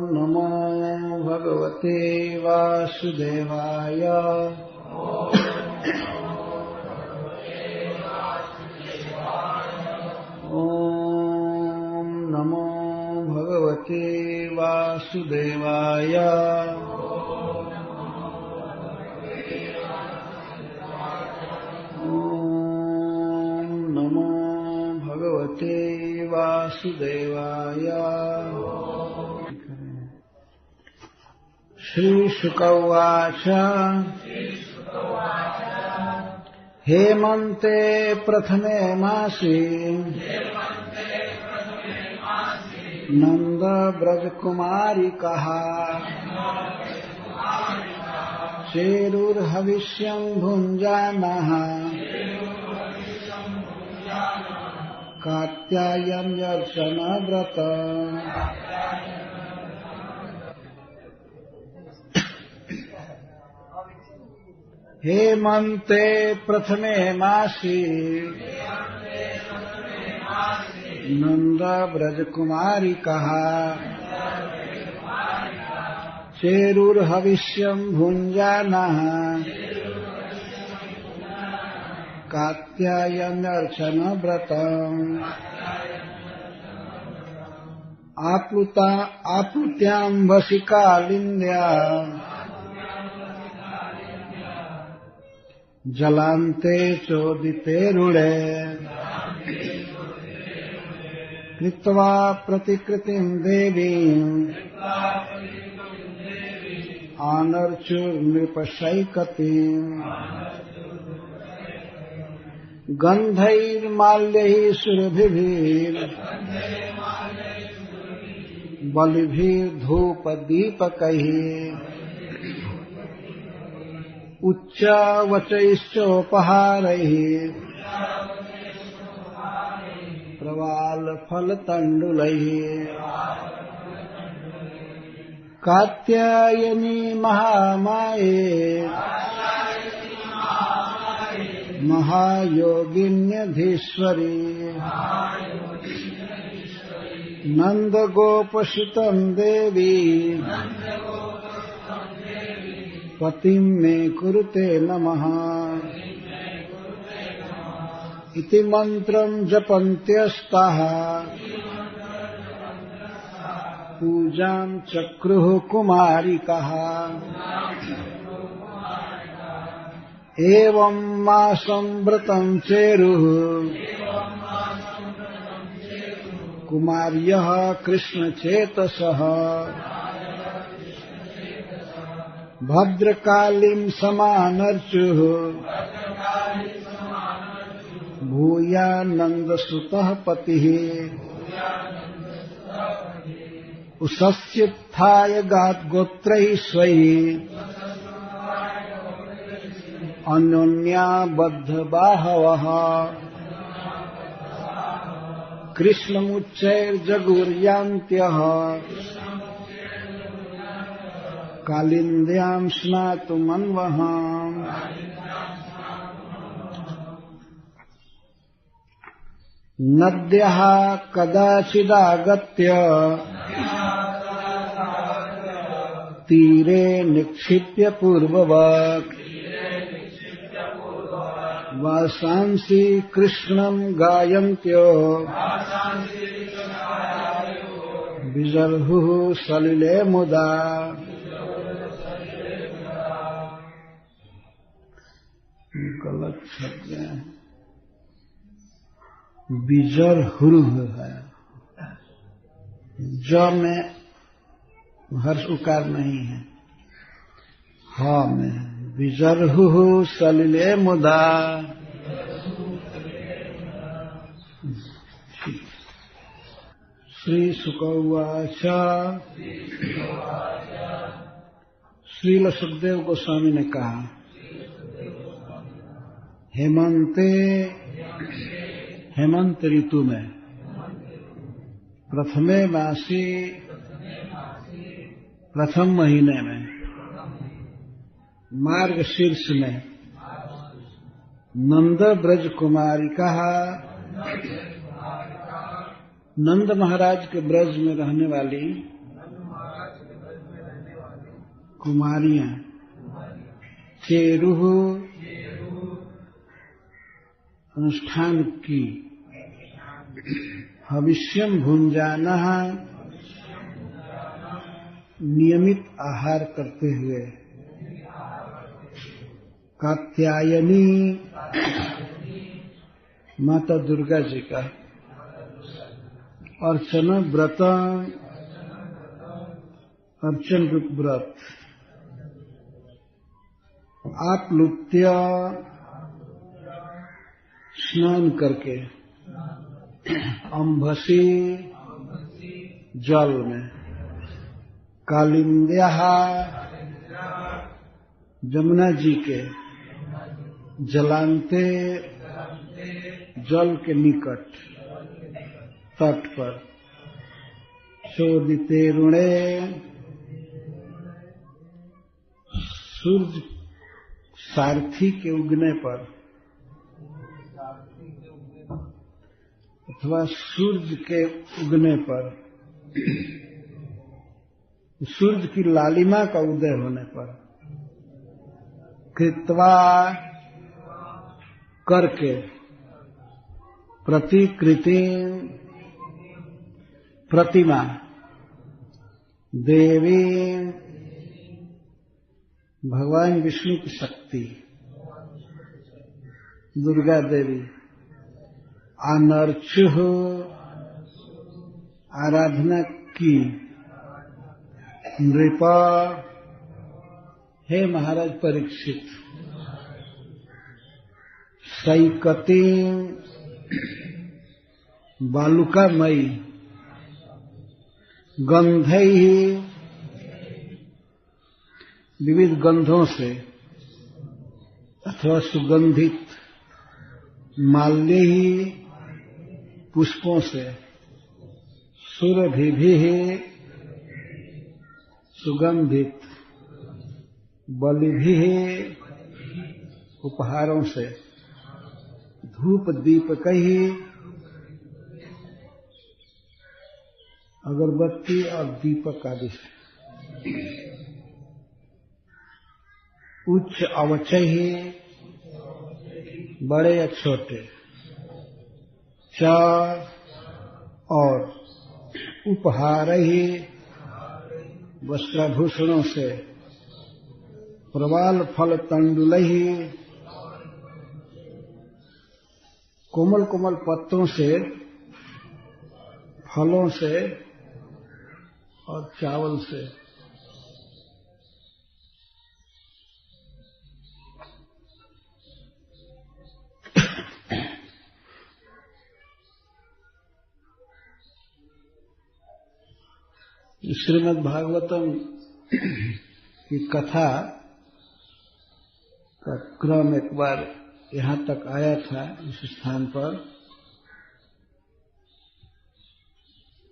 नमो भगवते वासुदेवाय। ओम नमो भगवते वासुदेवाय। ओम नमो भगवते वासुदेवाय। श्रीशुक उवाच हेमन्ते प्रथमे मासि नंद ब्रजकुमारिकः चेरुर्हविष्यं भुञ्जानः कात्यायन्यर्चन व्रत। हेमन्ते प्रथमे मासि नंद ब्रजकुमारिकः चेरुर्हविष्यं भुञ्जानः कात्यायनर्चन व्रत। आप्लुत्यां वसिकालिन्द्या जलान्ते चोदिते रुणे कृत्वा प्रतिकृतिं देवीं आनर्चुर्नृपशैकतीम् गन्धैर्माल्यैः सुरभिभिः बलिभिर्धूपदीपकैः उच्चवचैश्चोपहारैः प्रवालफलतण्डुलैः कात्यायनी महामाये महायोगिन्यधीश्वरी नन्दगोपसुतं देवी पतिं मे कुरुते नमः इति मंत्रं जपन्त्यस्ताः पूजां चक्रुः कुमारिकाः। एवं मासं व्रतं चेरुः कुमार्यः कृष्णचेतसः भद्रकालीं समानर्चुः भूयानन्दसुतः पतिः उषस्युत्थाय गोत्रैः स्वैः अन्योन्याबद्धबाहवः कृष्णमुच्चैर्जगुर्यान्त्यः कालिन्द्यां स्नातुमन्वहाम्। नद्यः कदाचिदागत्य तीरे निक्षिप्य पूर्ववत् वासांसि कृष्णं गायन्त्यो विजर्हुः सलिले मुदा। गलत शब्द है, विजर्हुः है। ज में हर्ष उकार नहीं है, ह में विजर्हुः सलिले मुदा। श्री शुक उवाच श्रील सुखदेव गोस्वामी ने कहा हेमंत ऋतु में प्रथमे मासी प्रथम महीने में मार्गशीर्ष में नंद ब्रज कुमारिका नंद महाराज के ब्रज में रहने वाली कुमारियां चेरुः अनुष्ठान की, हविष्यम भुंजानः नियमित आहार करते हुए, कात्यायनी माता दुर्गा जी का अर्चन व्रत, अर्चन व्रत, आप्लुत्य स्नान करके, अंभसी जल में, कालिंद्या जमुना जी के जलांते जल के निकट तट पर, शोधिते रुणे सूर्य सारथी के उगने पर अथवा सूर्य के उगने पर, सूर्य की लालिमा का उदय होने पर, कृत्वा करके, प्रतिकृति प्रतिमा, देवी भगवान विष्णु की शक्ति दुर्गा देवी, अनर्चुः आराधना की, नृप हे महाराज परीक्षित, सैकती बालुकामयी, गंधैः विविध गंधों से अथवा सुगंधित, माल्यैः पुष्पों से, सुरभिभिः सुगंधित, बलिभिः उपहारों से, धूप दीपकैः अगरबत्ती और दीपक आदि से, उच्च अवचैः बड़े या छोटे, च और उपहारैः वस्त्राभूषणों से, प्रवाल फल तंडुलैः कोमल कोमल पत्तों से, फलों से और चावल से, श्रीमद् भागवतम की कथा का क्रम एक बार यहाँ तक आया था। इस स्थान पर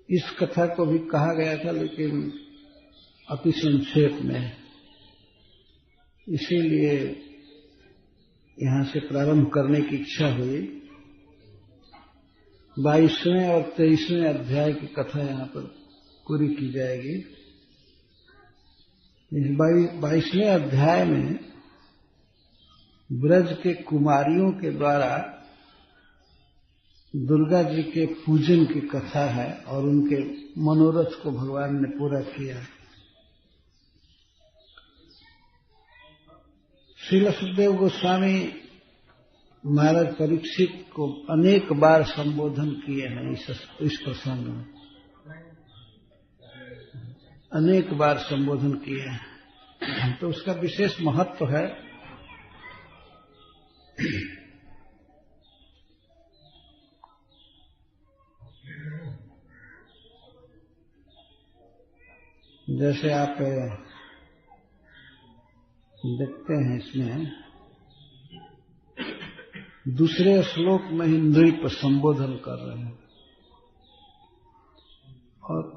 इस कथा को भी कहा गया था, लेकिन अति संक्षेप में, इसीलिए यहाँ से प्रारंभ करने की इच्छा हुई। 22वें और 23वें अध्याय की कथा यहाँ पर पूरी की जाएगी। इस 22वें अध्याय में ब्रज के कुमारियों के द्वारा दुर्गा जी के पूजन की कथा है और उनके मनोरथ को भगवान ने पूरा किया। श्रील सुखदेव गोस्वामी महाराज परीक्षित को अनेक बार संबोधन किए हैं। इस प्रसंग में अनेक बार संबोधन किए हैं, तो उसका विशेष महत्व है। जैसे आप देखते हैं, इसमें दूसरे श्लोक में ही नृप संबोधन कर रहे हैं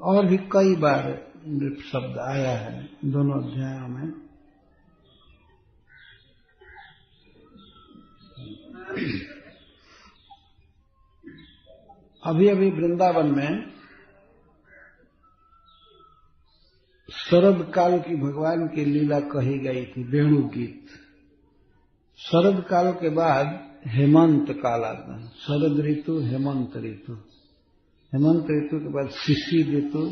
और भी कई बार नृप शब्द आया है दोनों अध्यायों में। अभी अभी वृंदावन में शरद काल की भगवान की लीला कही गई थी, वेणु गीत। शरद काल के बाद हेमंत काल आता है। शरद ऋतु, हेमंत ऋतु। हेमंत ऋतु के बाद शिशिर ऋतु,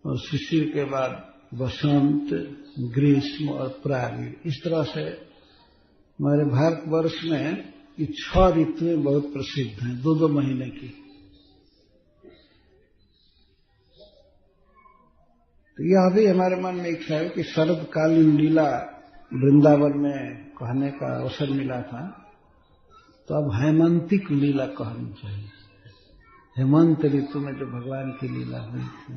और शिशिर के बाद बसंत, ग्रीष्म और प्राग्ञ। इस तरह से हमारे भारतवर्ष में ये 6 ऋतुएं बहुत प्रसिद्ध हैं, 2-2 महीने की। तो यह भी हमारे मन में इच्छा है कि शरदकालीन लीला वृंदावन में कहने का अवसर मिला था, तो अब हेमंतिक लीला कहनी चाहिए। हेमंत ऋतु में जो भगवान की लीला हुई थी।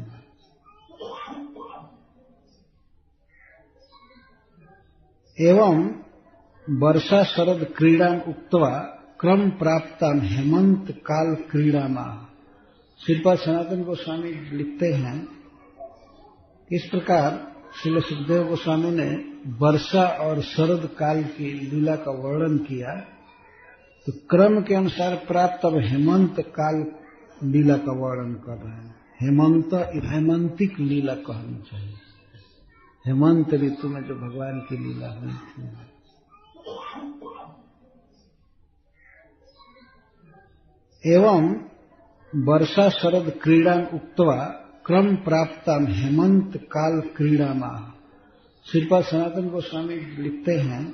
एवं वर्षा शरद क्रीड़ा उक्त्वा क्रम प्राप्ताम हेमंत काल क्रीड़ामा। श्रीपाद सनातन गोस्वामी लिखते हैं, इस प्रकार श्रील सुखदेव गोस्वामी ने वर्षा और शरद काल की लीला का वर्णन किया, तो क्रम के अनुसार प्राप्त अब हेमंत काल लीला का वर्णन कर रहे हैं। हेमंतिक लीला कहनी चाहिए, हेमंत ऋतु में जो भगवान की लीला हुई थी। एवं वर्षा शरद क्रीड़ा उक्त्वा क्रम प्राप्ताम हेमंत काल क्रीड़ामा। श्रीपाद सनातन गोस्वामी लिखते हैं,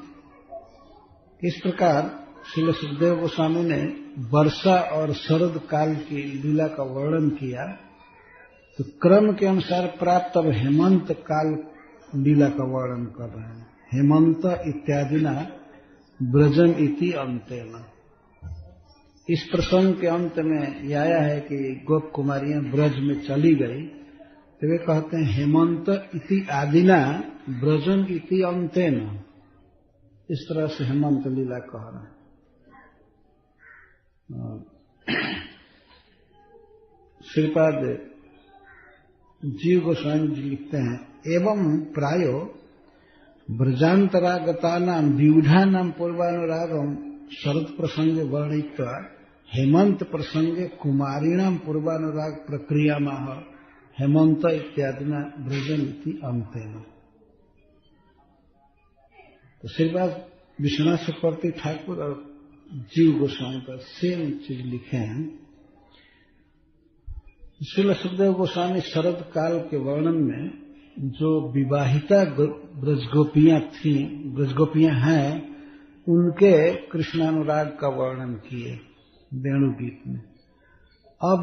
इस प्रकार श्रील सुखदेव गोस्वामी ने वर्षा और शरद काल की लीला का वर्णन किया, तो क्रम के अनुसार प्राप्त अब हेमंत काल लीला का वर्णन कर रहे हैं। हेमंत इत्यादि न ब्रजन इति अंतेन। इस प्रसंग के अंत में यह आया है कि गोप कुमारियां ब्रज में चली गई, तो वे कहते हैं हेमंत इति आदिना ब्रजन इति अंतेन। इस तरह से हेमंत लीला कह रहे हैं। श्रीपाद जीव गोस्वामी जी लिखते हैं, एवं प्रायो ब्रजांतरागतानां व्यूढ़ानां पूर्वानुरागम शरद प्रसंगे वर्णित्वा हेमंत प्रसंगे कुमारीणां पूर्वानुराग प्रक्रिया माह हेमंत इत्यादिना ब्रजन इति अंतेन। तो श्रीपाद विश्वनाथ चक्रवर्ती ठाकुर और जीव गोस्वामी पर सेम चीज लिखे हैं। श्रील सुखदेव गोस्वामी शरद काल के वर्णन में जो विवाहिता ब्रजगोपियां थीं, ब्रजगोपियां हैं, उनके कृष्णानुराग का वर्णन किए वेणु गीत में। अब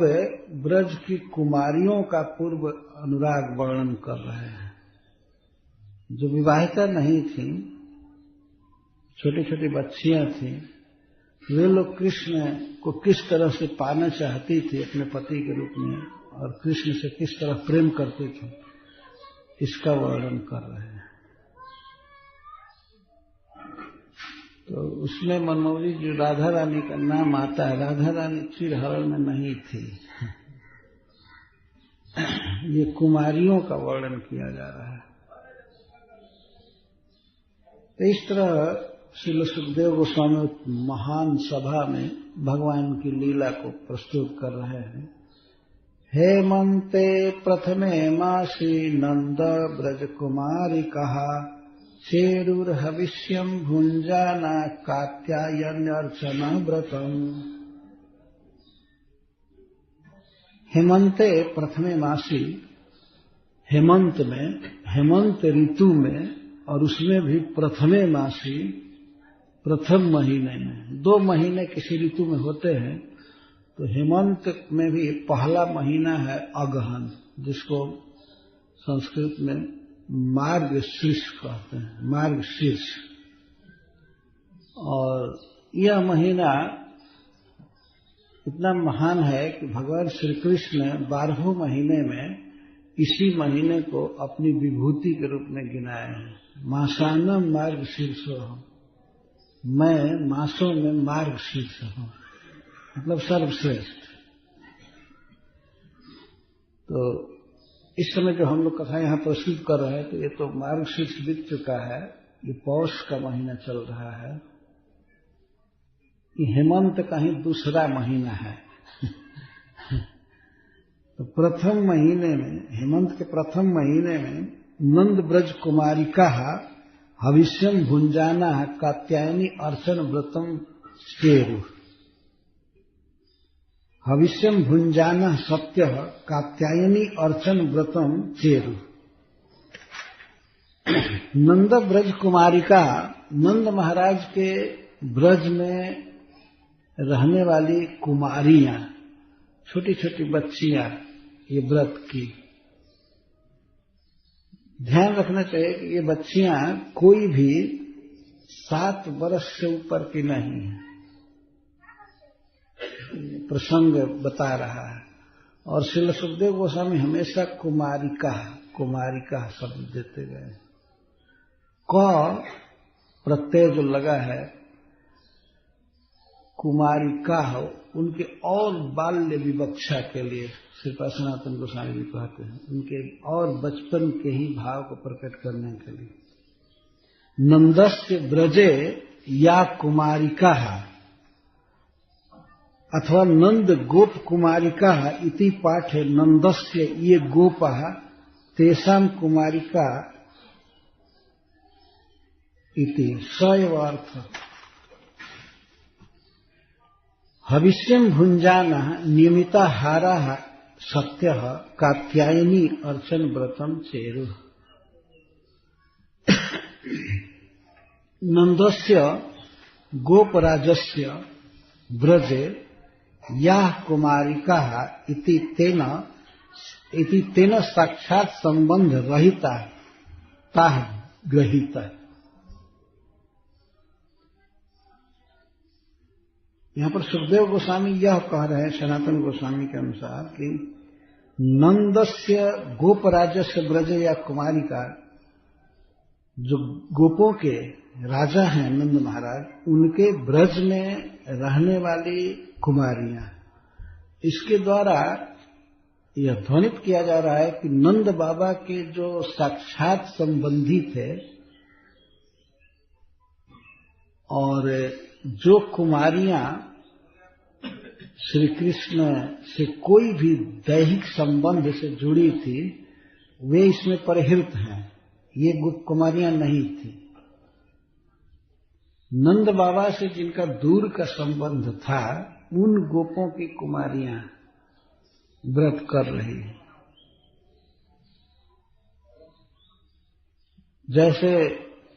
ब्रज की कुमारियों का पूर्व अनुराग वर्णन कर रहे हैं। जो विवाहिता नहीं थी, छोटी छोटी बच्चियां थीं, वे लोग कृष्ण को किस तरह से पाना चाहती थी अपने पति के रूप में, और कृष्ण से किस तरह प्रेम करती थी, इसका वर्णन कर रहे हैं। तो उसमें मनमोहनी जो राधा रानी का नाम आता है, राधा रानी चिरहरण में नहीं थी। ये कुमारियों का वर्णन किया जा रहा है। तो इस तरह श्रील सुखदेव गोस्वामी महान सभा में भगवान की लीला को प्रस्तुत कर रहे हैं। हेमंते प्रथमे मासी नंद ब्रज कुमारी कहा चेरुर्हविष्यं भुंजाना कात्यायन्यर्चना व्रतम। हेमंते प्रथमे मासी, हेमंत में, हेमंत ऋतु में, और उसमें भी प्रथमे मासी, प्रथम महीने में। 2 महीने किसी ऋतु में होते हैं, तो हेमंत में भी पहला महीना है अगहन, जिसको संस्कृत में मार्गशीर्ष कहते हैं, मार्गशीर्ष। और यह महीना इतना महान है कि भगवान श्री कृष्ण ने 12वें महीने में इसी महीने को अपनी विभूति के रूप में गिनाए हैं। मासानम मार्गशीर्षोऽहम्, मैं मासों में मार्गशीर्ष हूं, मतलब सर्वश्रेष्ठ। तो इस समय जो हम लोग कथा यहाँ प्रस्तुत कर रहे हैं, तो ये तो मार्गशीर्ष बीत चुका है, ये पौष का महीना चल रहा है। ये हेमंत का ही दूसरा महीना है। तो प्रथम महीने में, हेमंत के प्रथम महीने में नंद ब्रज कुमारिका हविष्यम भुंजाना कात्यायनी अर्चन व्रतम चेरु। हविष्यम भुंजाना सत्य कात्यायनी अर्चन व्रतम चेरु। नंद ब्रज कुमारिका, नंद महाराज के ब्रज में रहने वाली कुमारियां, छोटी छोटी बच्चियां, ये व्रत की ध्यान रखना चाहिए कि ये बच्चियां कोई भी 7 वर्ष से ऊपर की नहीं है। प्रसंग बता रहा है। और श्रील सुखदेव गोस्वामी हमेशा कुमारिका शब्द देते गए। क प्रत्यय जो लगा है, कुमारिका हो, उनके और बाल्य विवक्षा के लिए श्रीपाद सनातन गोस्वामी जी कहते हैं, उनके और बचपन के ही भाव को प्रकट करने के लिए। नंदस्य ब्रजे या कुमारिका अथवा नंद गोप कुमारिका इति पाठे नंदस्य ये गोपः तेषां कुमारिका इति सैव अर्थ। हविष्यम भुंजाना नियमिताहारा सत्य कात्यायनी अर्चन व्रतम चेरु। नंदस्य गोपराजस्य ब्रजे या कुमारिका इति तेन साक्षात संबंध रहिता ताह ग्रहीता। यहां पर सुखदेव गोस्वामी यह कह रहे हैं सनातन गोस्वामी के अनुसार कि नंदस्य गोपराजस्य ब्रज या कुमारिका, जो गोपों के राजा हैं नंद महाराज, उनके ब्रज में रहने वाली कुमारियां, इसके द्वारा यह ध्वनित किया जा रहा है कि नंद बाबा के जो साक्षात संबंधी थे और जो कुमारियां श्री कृष्ण से कोई भी दैहिक संबंध से जुड़ी थी, वे इसमें परिहृत हैं। ये गोप कुमारियां नहीं थी। नंद बाबा से जिनका दूर का संबंध था, उन गोपों की कुमारियां व्रत कर रही हैं। जैसे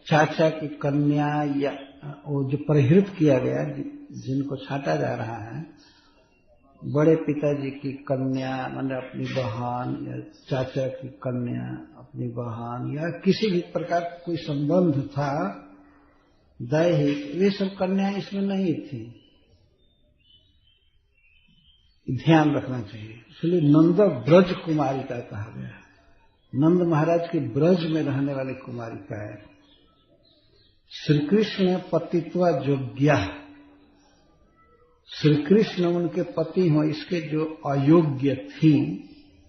चाचा की कन्या या वो जो परिहृत किया गया, जिनको छाटा जा रहा है, बड़े पिताजी की कन्या मतलब अपनी बहन, या चाचा की कन्या अपनी बहन, या किसी भी प्रकार का कोई संबंध था दैहिक, वे सब कन्याएं इसमें नहीं थी। ध्यान रखना चाहिए। इसलिए नंद ब्रज कुमारिका कहा गया। नंद महाराज के ब्रज में रहने वाली कुमारिका है। श्री कृष्ण पतित्वा योग्या, श्री कृष्ण उनके पति हों इसके जो अयोग्य थी,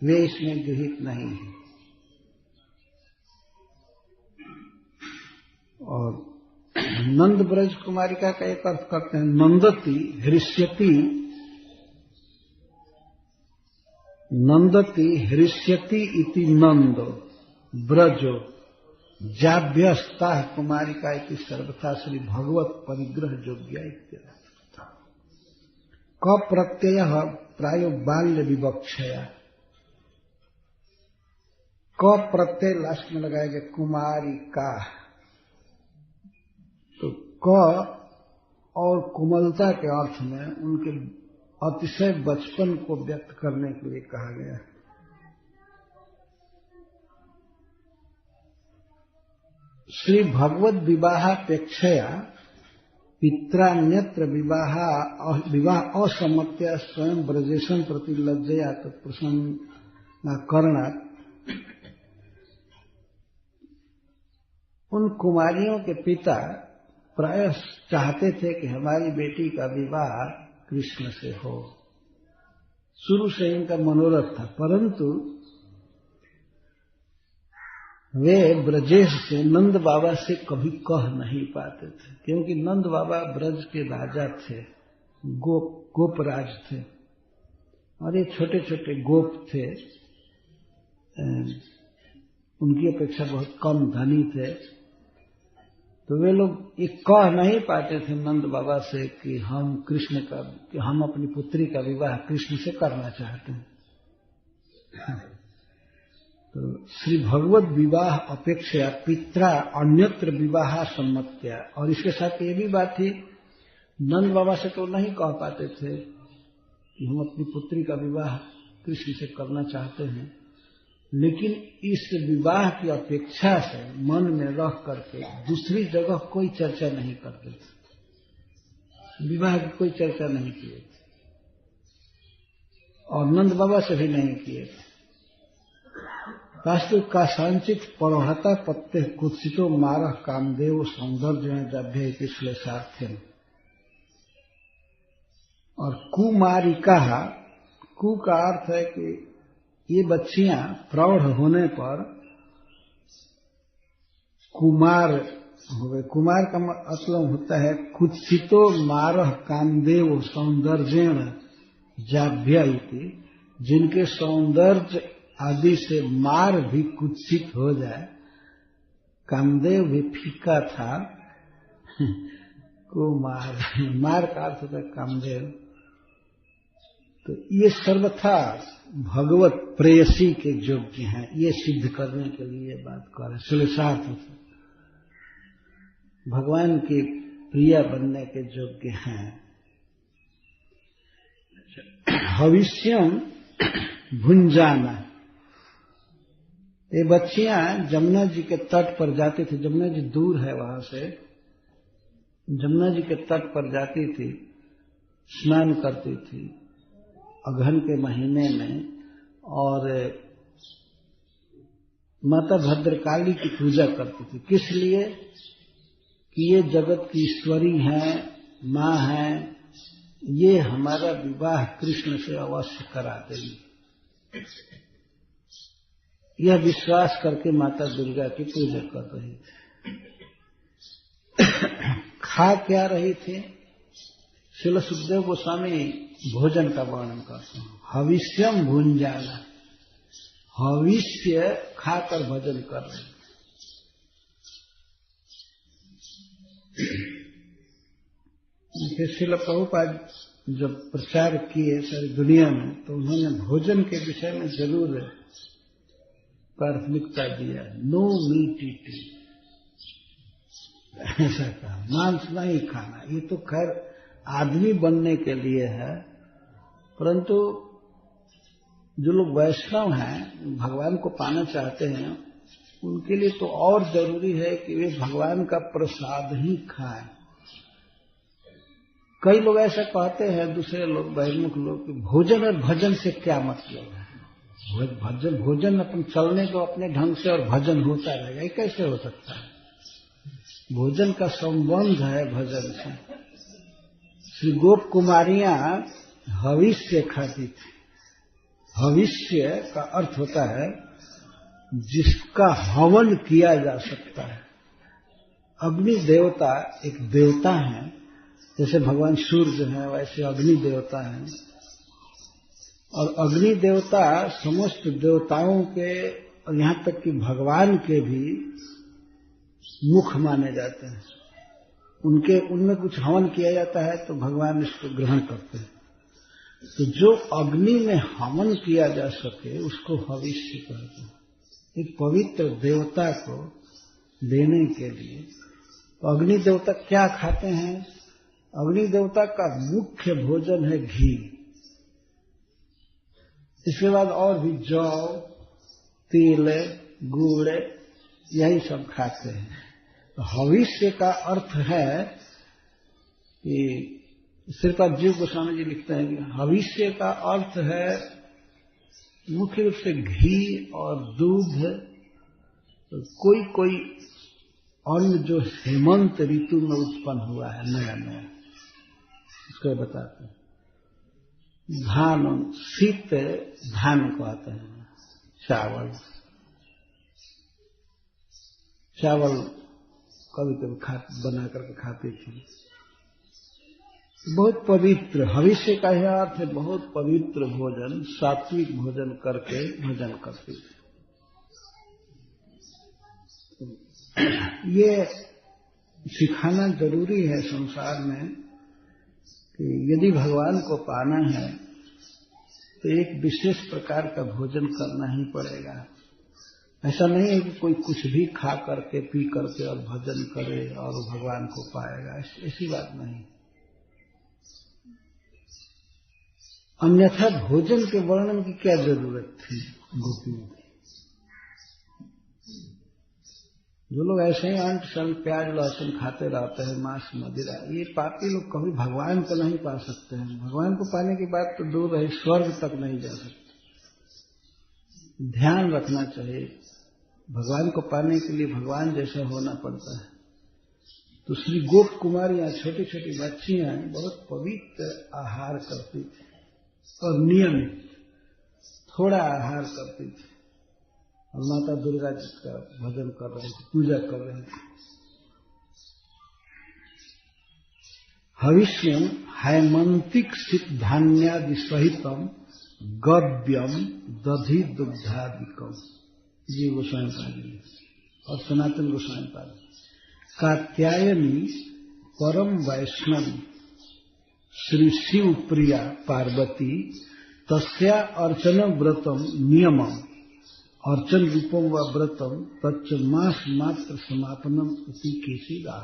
वे इसमें गृहीत नहीं है। और नंद ब्रज कुमारिका का एक अर्थ करते हैं नंदती हृष्यति, नंदती हृष्यति इति नंद ब्रजो जाभ्यस्ता कुमारिका इति सर्वथा श्री भगवत परिग्रह योग्या इत्यर्थ। क प्रत्यय प्रायो बाल्य विवक्षया, क प्रत्यय लास्ट में लगाया गया कुमारिका, तो क और कोमलता के अर्थ में उनके अतिशय बचपन को व्यक्त करने के लिए कहा गया। श्री भगवत विवाहापेक्षया पित्रान्यत्र विवाह असम्मत्या स्वयं ब्रजेशन प्रति लज्जया तत्प्रसन्नाकरणात्, उन कुमारियों के पिता प्राय चाहते थे कि हमारी बेटी का विवाह कृष्ण से हो। शुरू से इनका मनोरथ था, परंतु वे ब्रजेश से नंद बाबा से कभी कह नहीं पाते थे, क्योंकि नंद बाबा ब्रज के राजा थे, गोपराज थे। और ये छोटे छोटे गोप थे, उनकी अपेक्षा बहुत कम धनी थे, तो वे लोग ये कह नहीं पाते थे नंद बाबा से कि हम अपनी पुत्री का विवाह कृष्ण से करना चाहते हैं। तो श्री भगवत विवाह अपेक्षा पित्रा अन्यत्र विवाह सम्मत्या, और इसके साथ ये भी बात थी, नंद बाबा से तो नहीं कह पाते थे कि हम अपनी पुत्री का विवाह कृष्ण से करना चाहते हैं, लेकिन इस विवाह की अपेक्षा से मन में रह करके दूसरी जगह कोई चर्चा नहीं करते थे, विवाह की कोई चर्चा नहीं किए थे, और नंद बाबा से भी नहीं किए थे। वास्तु का संचित परोहता पत्ते कुत्सितो मारह कामदेव सौंदर्य जभ्य पिछले सार्थ्य। और कुमारिका, कु का अर्थ है कि ये बच्चियां प्रौढ़ होने पर कुमार हो गए। कुमार का मतलब होता है कुत्सितो मारह कामदेव सौंदर्येण जाभ्य इति, जिनके सौंदर्य आदि से मार भी कुत्सित हो जाए। कामदेव भी फीका था, कुमार, मार का अर्थ होता है कामदेव। तो ये सर्वथा भगवत प्रेयसी के योग्य हैं, ये सिद्ध करने के लिए बात कर रहे, सुलसार्थ भगवान के प्रिय बनने के योग्य हैं। भविष्यम भुंजाना, ये बच्चियां जमुना जी के तट पर जाती थी, जमुना जी दूर है वहां से, जमुना जी के तट पर जाती थी, स्नान करती थी अगहन के महीने में, और माता भद्रकाली की पूजा करती थी। किस लिए? कि ये जगत की ईश्वरी हैं, मां हैं, ये हमारा विवाह कृष्ण से अवश्य करा देंगी, यह विश्वास करके माता दुर्गा की पूजा कर रही थी। खा क्या रही थी? श्रील सुखदेव गोस्वामी भोजन का वर्णन करते हैं, हविष्यम भुंजाना, हविष्य खाकर भजन कर रहे हैं। श्रील प्रभुपाद जब प्रचार किए सारी दुनिया में, तो उन्होंने भोजन के विषय में जरूर प्राथमिकता दिया, नो मीट ईटिंग, ऐसा कहा, मांस नहीं खाना। ये तो खैर आदमी बनने के लिए है, परंतु जो लोग वैष्णव हैं, भगवान को पाना चाहते हैं, उनके लिए तो और जरूरी है कि वे भगवान का प्रसाद ही खाएं। कई लोग ऐसा कहते हैं, दूसरे लोग, बहिर्मुख लोग, कि भोजन और भजन से क्या मतलब है? भोजन अपन चलने को अपने ढंग से, और भजन होता रहेगा, ये कैसे हो सकता है? भोजन का संबंध है भजन से। श्री गोप कुमारियां हविष्य खाती थी। हविष्य का अर्थ होता है जिसका हवन किया जा सकता है। अग्नि देवता एक देवता है, जैसे भगवान सूर्य हैं वैसे अग्नि देवता हैं, और अग्नि देवता समस्त देवताओं के, और यहां तक कि भगवान के भी मुख माने जाते हैं। उनमें कुछ हवन किया जाता है तो भगवान इसको ग्रहण करते हैं। तो जो अग्नि में हवन किया जा सके उसको हविष्य कहते हैं, एक पवित्र देवता को देने के लिए। तो अग्नि देवता क्या खाते हैं? अग्नि देवता का मुख्य भोजन है घी, इसके बाद और भी जौ, तिल, गुड़, यही सब खाते हैं। तो हविष्य का अर्थ है कि श्रीपाद जीव गोस्वामी जी लिखते हैं कि हविष्य का अर्थ है मुख्य रूप से घी और दूध। तो कोई अन्न जो हेमंत ऋतु में उत्पन्न हुआ है नया नया, उसको बताते हैं। धान, शीत धान कहते हैं, चावल कभी कभी बना करके खाती थी। बहुत पवित्र, भविष्य का यह अर्थ है बहुत पवित्र भोजन, सात्विक भोजन करके भजन करते थे। ये सिखाना जरूरी है संसार में कि यदि भगवान को पाना है तो एक विशेष प्रकार का भोजन करना ही पड़ेगा। ऐसा नहीं है कि कोई कुछ भी खा करके पी करके और भजन करे और भगवान को पाएगा, ऐसी बात नहीं। अन्यथा भोजन के वर्णन की क्या जरूरत थी गोपियों की? जो लोग ऐसे ही अंट शंट प्याज लहसुन खाते रहते हैं, मांस मदिरा, ये पापी लोग कभी भगवान को नहीं पा सकते हैं। भगवान को पाने की बात तो दूर रही, स्वर्ग तक नहीं जा सकते। ध्यान रखना चाहिए, भगवान को पाने के लिए भगवान जैसा होना पड़ता है। तो श्री गोप कुमारियां, छोटी छोटी बच्चियां बहुत पवित्र आहार करती थी और नियमित थोड़ा आहार करती थी और माता दुर्गा जी का भजन कर रहे थे, पूजा कर रहे थे। हविष्यम हैमंतिक सिद्धान्यादि सहितम गव्यम दधि दुग्धादिकम, जी गोस्वामी पाद और सनातन गोस्वामी पाद। कात्यायनी परम वैष्णवी श्री शिव प्रिया पार्वती तस्या अर्चन व्रतम नियमम, अर्चन रूपम व व्रतम तच्च मास मात्र समापनम इति केशिदा।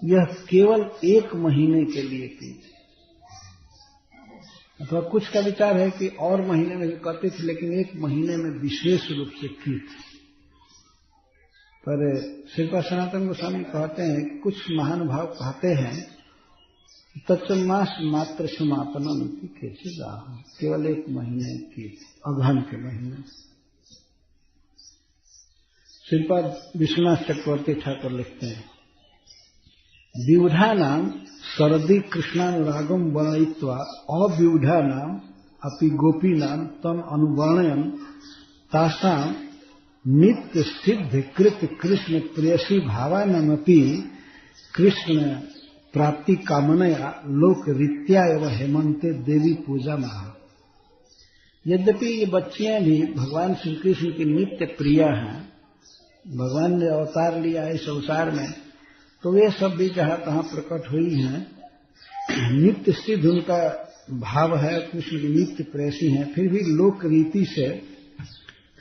यह केवल 1 महीने के लिए की थी, अथवा कुछ का विचार है कि और महीने में भी करती थी, लेकिन 1 महीने में विशेष रूप से की थी। पर श्रीपाद सनातन गोस्वामी कहते हैं कि कुछ महानुभाव कहते हैं तच्च मास मात्र समापनम इति केशिदा, केवल 1 महीने की, अगहन के महीने। श्रीपाद विश्वनाथ चक्रवर्ती ठाकुर लिखते हैं, विविधा नाम शरदी कृष्णानुरागम वर्णयित्वा अविविधा नाम अपि गोपी नाम तम अनुवर्णयन तासाम नित्य सिद्ध कृत कृष्ण प्रेयसी भावानमपि कृष्ण प्राप्ति कामनया लोक रीत्या एवं हेमंते देवी पूजा महा। यद्यपि ये बच्चियां भी भगवान श्री कृष्ण की नित्य प्रिया हैं, भगवान ने अवतार लिया है संसार में, तो वे सब भी जहां तहां प्रकट हुई हैं, नित्य सिद्ध उनका भाव है, कृष्ण की नित्य प्रेयसी हैं, फिर भी लोक रीति से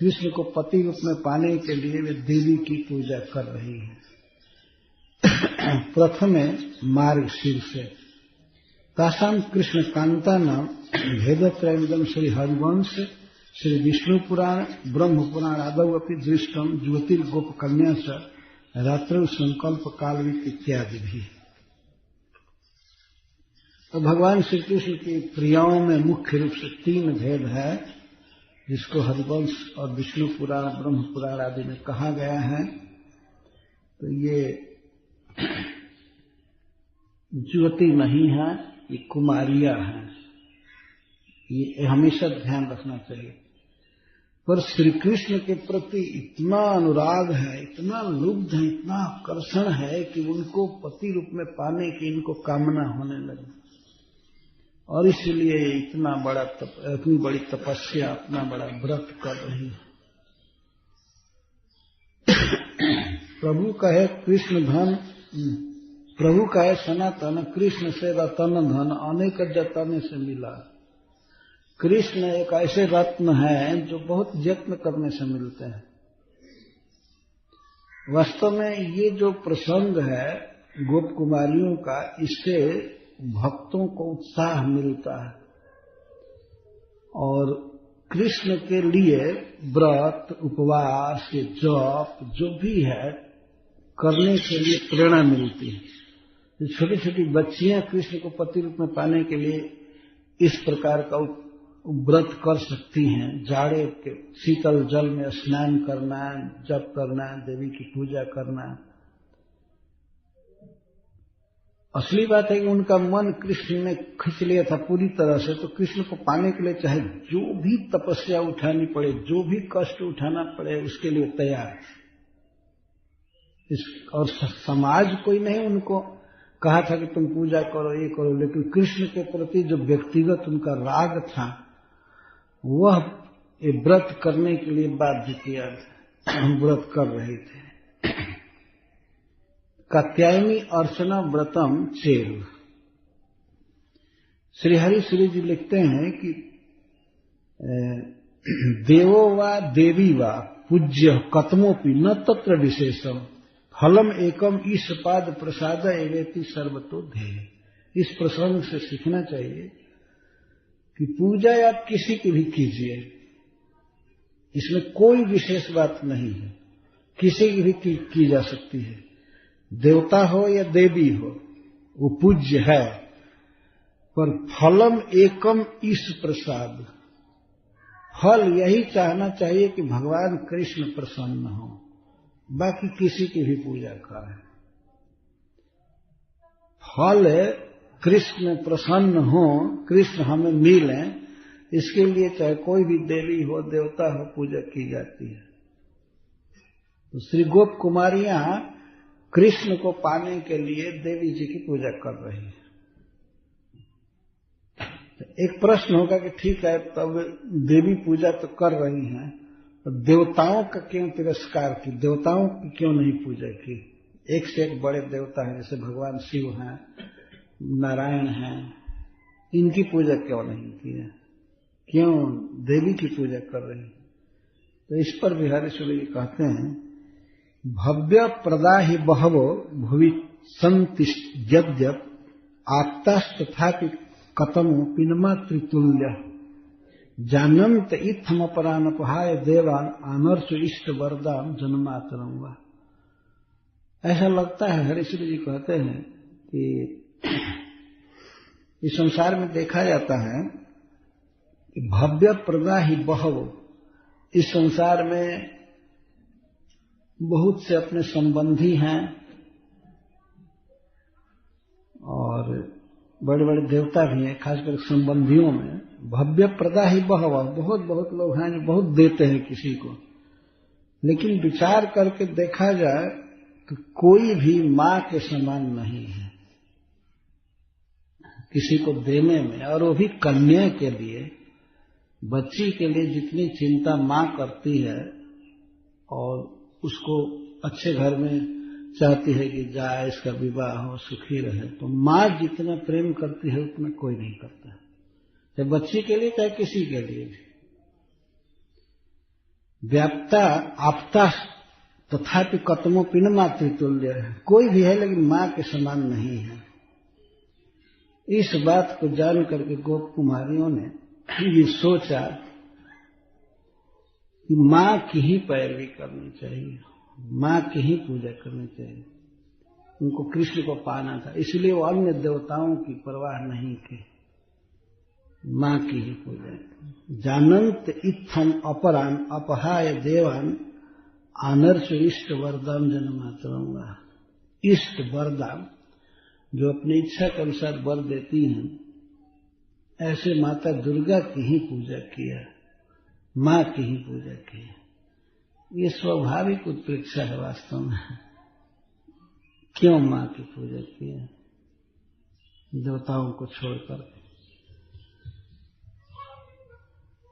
कृष्ण को पति रूप में पाने के लिए वे देवी की पूजा कर रही हैं। प्रथमे मार्ग शीर्षे तासाम कृष्ण कांता नाम भेदत्रयमिदं श्री हरिवंश श्री विष्णु पुराण ब्रह्म पुराण आदौ अपि दृष्टम ज्योतिर्गोप कन्या च रात्रौ संकल्प कालवित इत्यादि भी। तो भगवान श्री कृष्ण की प्रियाओं में मुख्य रूप से 3 भेद है, जिसको हरिवंश और विष्णु पुराण ब्रह्म पुराण आदि में कहा गया है। तो ये ज्योति नहीं है, ये कुमारियां हैं, ये हमेशा ध्यान रखना चाहिए। पर श्री कृष्ण के प्रति इतना अनुराग है, इतना लुब्ध है, इतना आकर्षण है कि उनको पति रूप में पाने की इनको कामना होने लगी, और इसलिए इतना इतनी बड़ी तपस्या, इतना बड़ा व्रत कर रही है। प्रभु कहे कृष्ण धन, प्रभु कहे सनातन कृष्ण से रतन धन अनेक जतन से मिला। कृष्ण एक ऐसे रत्न है जो बहुत यत्न करने से मिलते हैं। वास्तव में ये जो प्रसंग है गोप कुमारियों का, इससे भक्तों को उत्साह मिलता है और कृष्ण के लिए व्रत उपवास जप जो भी है करने के लिए प्रेरणा मिलती है। जो छोटी छोटी बच्चियां कृष्ण को पति रूप में पाने के लिए इस प्रकार का व्रत कर सकती हैं, जाड़े के शीतल जल में स्नान करना, जप करना, देवी की पूजा करना। असली बात है कि उनका मन कृष्ण ने खींच लिया था पूरी तरह से, तो कृष्ण को पाने के लिए चाहे जो भी तपस्या उठानी पड़े, जो भी कष्ट उठाना पड़े, उसके लिए तैयार। और समाज कोई नहीं उनको कहा था कि तुम पूजा करो, ये करो, लेकिन कृष्ण के प्रति जो व्यक्तिगत उनका राग था वह ये व्रत करने के लिए बाध्य किया था। हम व्रत कर रहे थे। कात्यायनी अर्चना व्रतम चेव। श्री हरि श्री जी लिखते हैं कि देवो वा देवी वा पूज्य कतमोपि न तत्र विशेषम फलम एकम ईशपाद प्रसाद एवेति सर्वतो ध्येय। इस प्रसंग से सीखना चाहिए कि पूजा आप किसी की भी कीजिए, इसमें कोई विशेष बात नहीं है, किसी की भी की जा सकती है। देवता हो या देवी हो वो पूज्य है, पर फलम एकम ईश प्रसाद। फल यही चाहना चाहिए कि भगवान कृष्ण प्रसन्न हो, बाकी किसी की भी पूजा करें। फल कृष्ण प्रसन्न हो, कृष्ण हमें मिले, इसके लिए चाहे कोई भी देवी हो देवता हो पूजा की जाती है। तो श्री गोप कुमारियां कृष्ण को पाने के लिए देवी जी की पूजा कर रही है। एक प्रश्न होगा कि ठीक है, तब देवी पूजा तो कर रही हैं, तो देवताओं का क्यों तिरस्कार की, देवताओं की क्यों नहीं पूजा की? एक से एक बड़े देवता हैं, जैसे भगवान शिव हैं, नारायण हैं, इनकी पूजा क्यों नहीं की है? क्यों देवी की पूजा कर रही है? तो इस पर बिहारी सूर्य कहते हैं, भव्य प्रदाहि बहवो भुवि संति यद्यप आत्तास्तथापि कतमो पिनमातृतुल्य जानन्त इत्थम अपरानपहाय देवान आनर्ष इष्ट वरदान जन्मातरम वा। ऐसा लगता है, हरिश्री जी कहते हैं कि इस संसार में देखा जाता है कि भव्य प्रदा ही बहव, इस संसार में बहुत से अपने संबंधी हैं और बड़े बड़े देवता भी हैं, खासकर संबंधियों में भव्य प्रदा ही बहवा, बहुत बहुत लोग हैं जो बहुत देते हैं किसी को, लेकिन विचार करके देखा जाए तो कोई भी मां के समान नहीं है किसी को देने में। और वो भी कन्या के लिए, बच्ची के लिए जितनी चिंता मां करती है और उसको अच्छे घर में चाहती है कि जाए, इसका विवाह हो, सुखी रहे, तो मां जितना प्रेम करती है उतना कोई नहीं करता है, चाहे बच्ची के लिए चाहे किसी के लिए भी। व्याप्ता आपता तथापि कतमो पिन मातृतुल्य है, कोई भी है लेकिन मां के समान नहीं है। इस बात को जान करके गोप कुमारियों ने ये सोचा कि मां की ही पैरवी करनी चाहिए, मां की ही पूजा करनी चाहिए। उनको कृष्ण को पाना था, इसलिए वो अन्य देवताओं की परवाह नहीं की, मां की ही पूजा की। जानंत इत्थम अपरान अपहाय देवान आनर्ष इष्ट वरदान जन्मातरंगा। इष्ट वरदान जो अपनी इच्छा के अनुसार वर देती हैं, ऐसे माता दुर्गा की ही पूजा किया, मां की ही पूजा की। ये स्वाभाविक उत्प्रेक्षा है वास्तव में। क्यों मां की पूजा की है देवताओं को छोड़कर?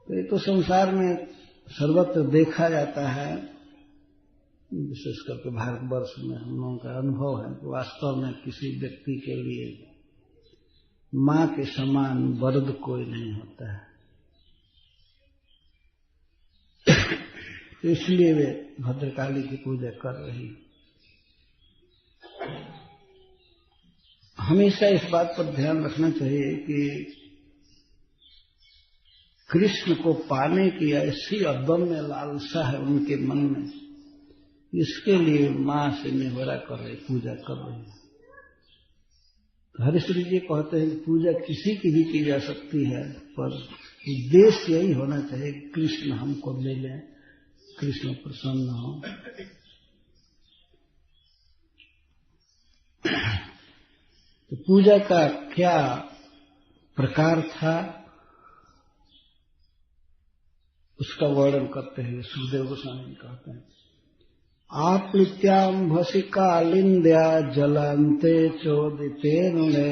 तो ये तो संसार में सर्वत्र देखा जाता है, विशेष करके भारतवर्ष में हम लोगों का अनुभव है कि वास्तव में किसी व्यक्ति के लिए मां के समान वरद कोई नहीं होता है। तो इसलिए वे भद्रकाली की पूजा कर रही। हमेशा इस बात पर ध्यान रखना चाहिए कि कृष्ण को पाने की ऐसी अदम्य लालसा है उनके मन में, इसके लिए मां से निहोरा कर रही, पूजा कर रही है। हरिश्री जी कहते हैं कि पूजा किसी की भी की जा सकती है, पर उद्देश्य यही होना चाहिए कि कृष्ण हमको ले लें, कृष्ण प्रसन्न हो। तो पूजा का क्या प्रकार था उसका वर्णन करते हुए सुखदेव गोस्वामी कहते हैं, आप्लुत्याम्भसि कालिन्द्या जलान्ते चोदितेऽनुने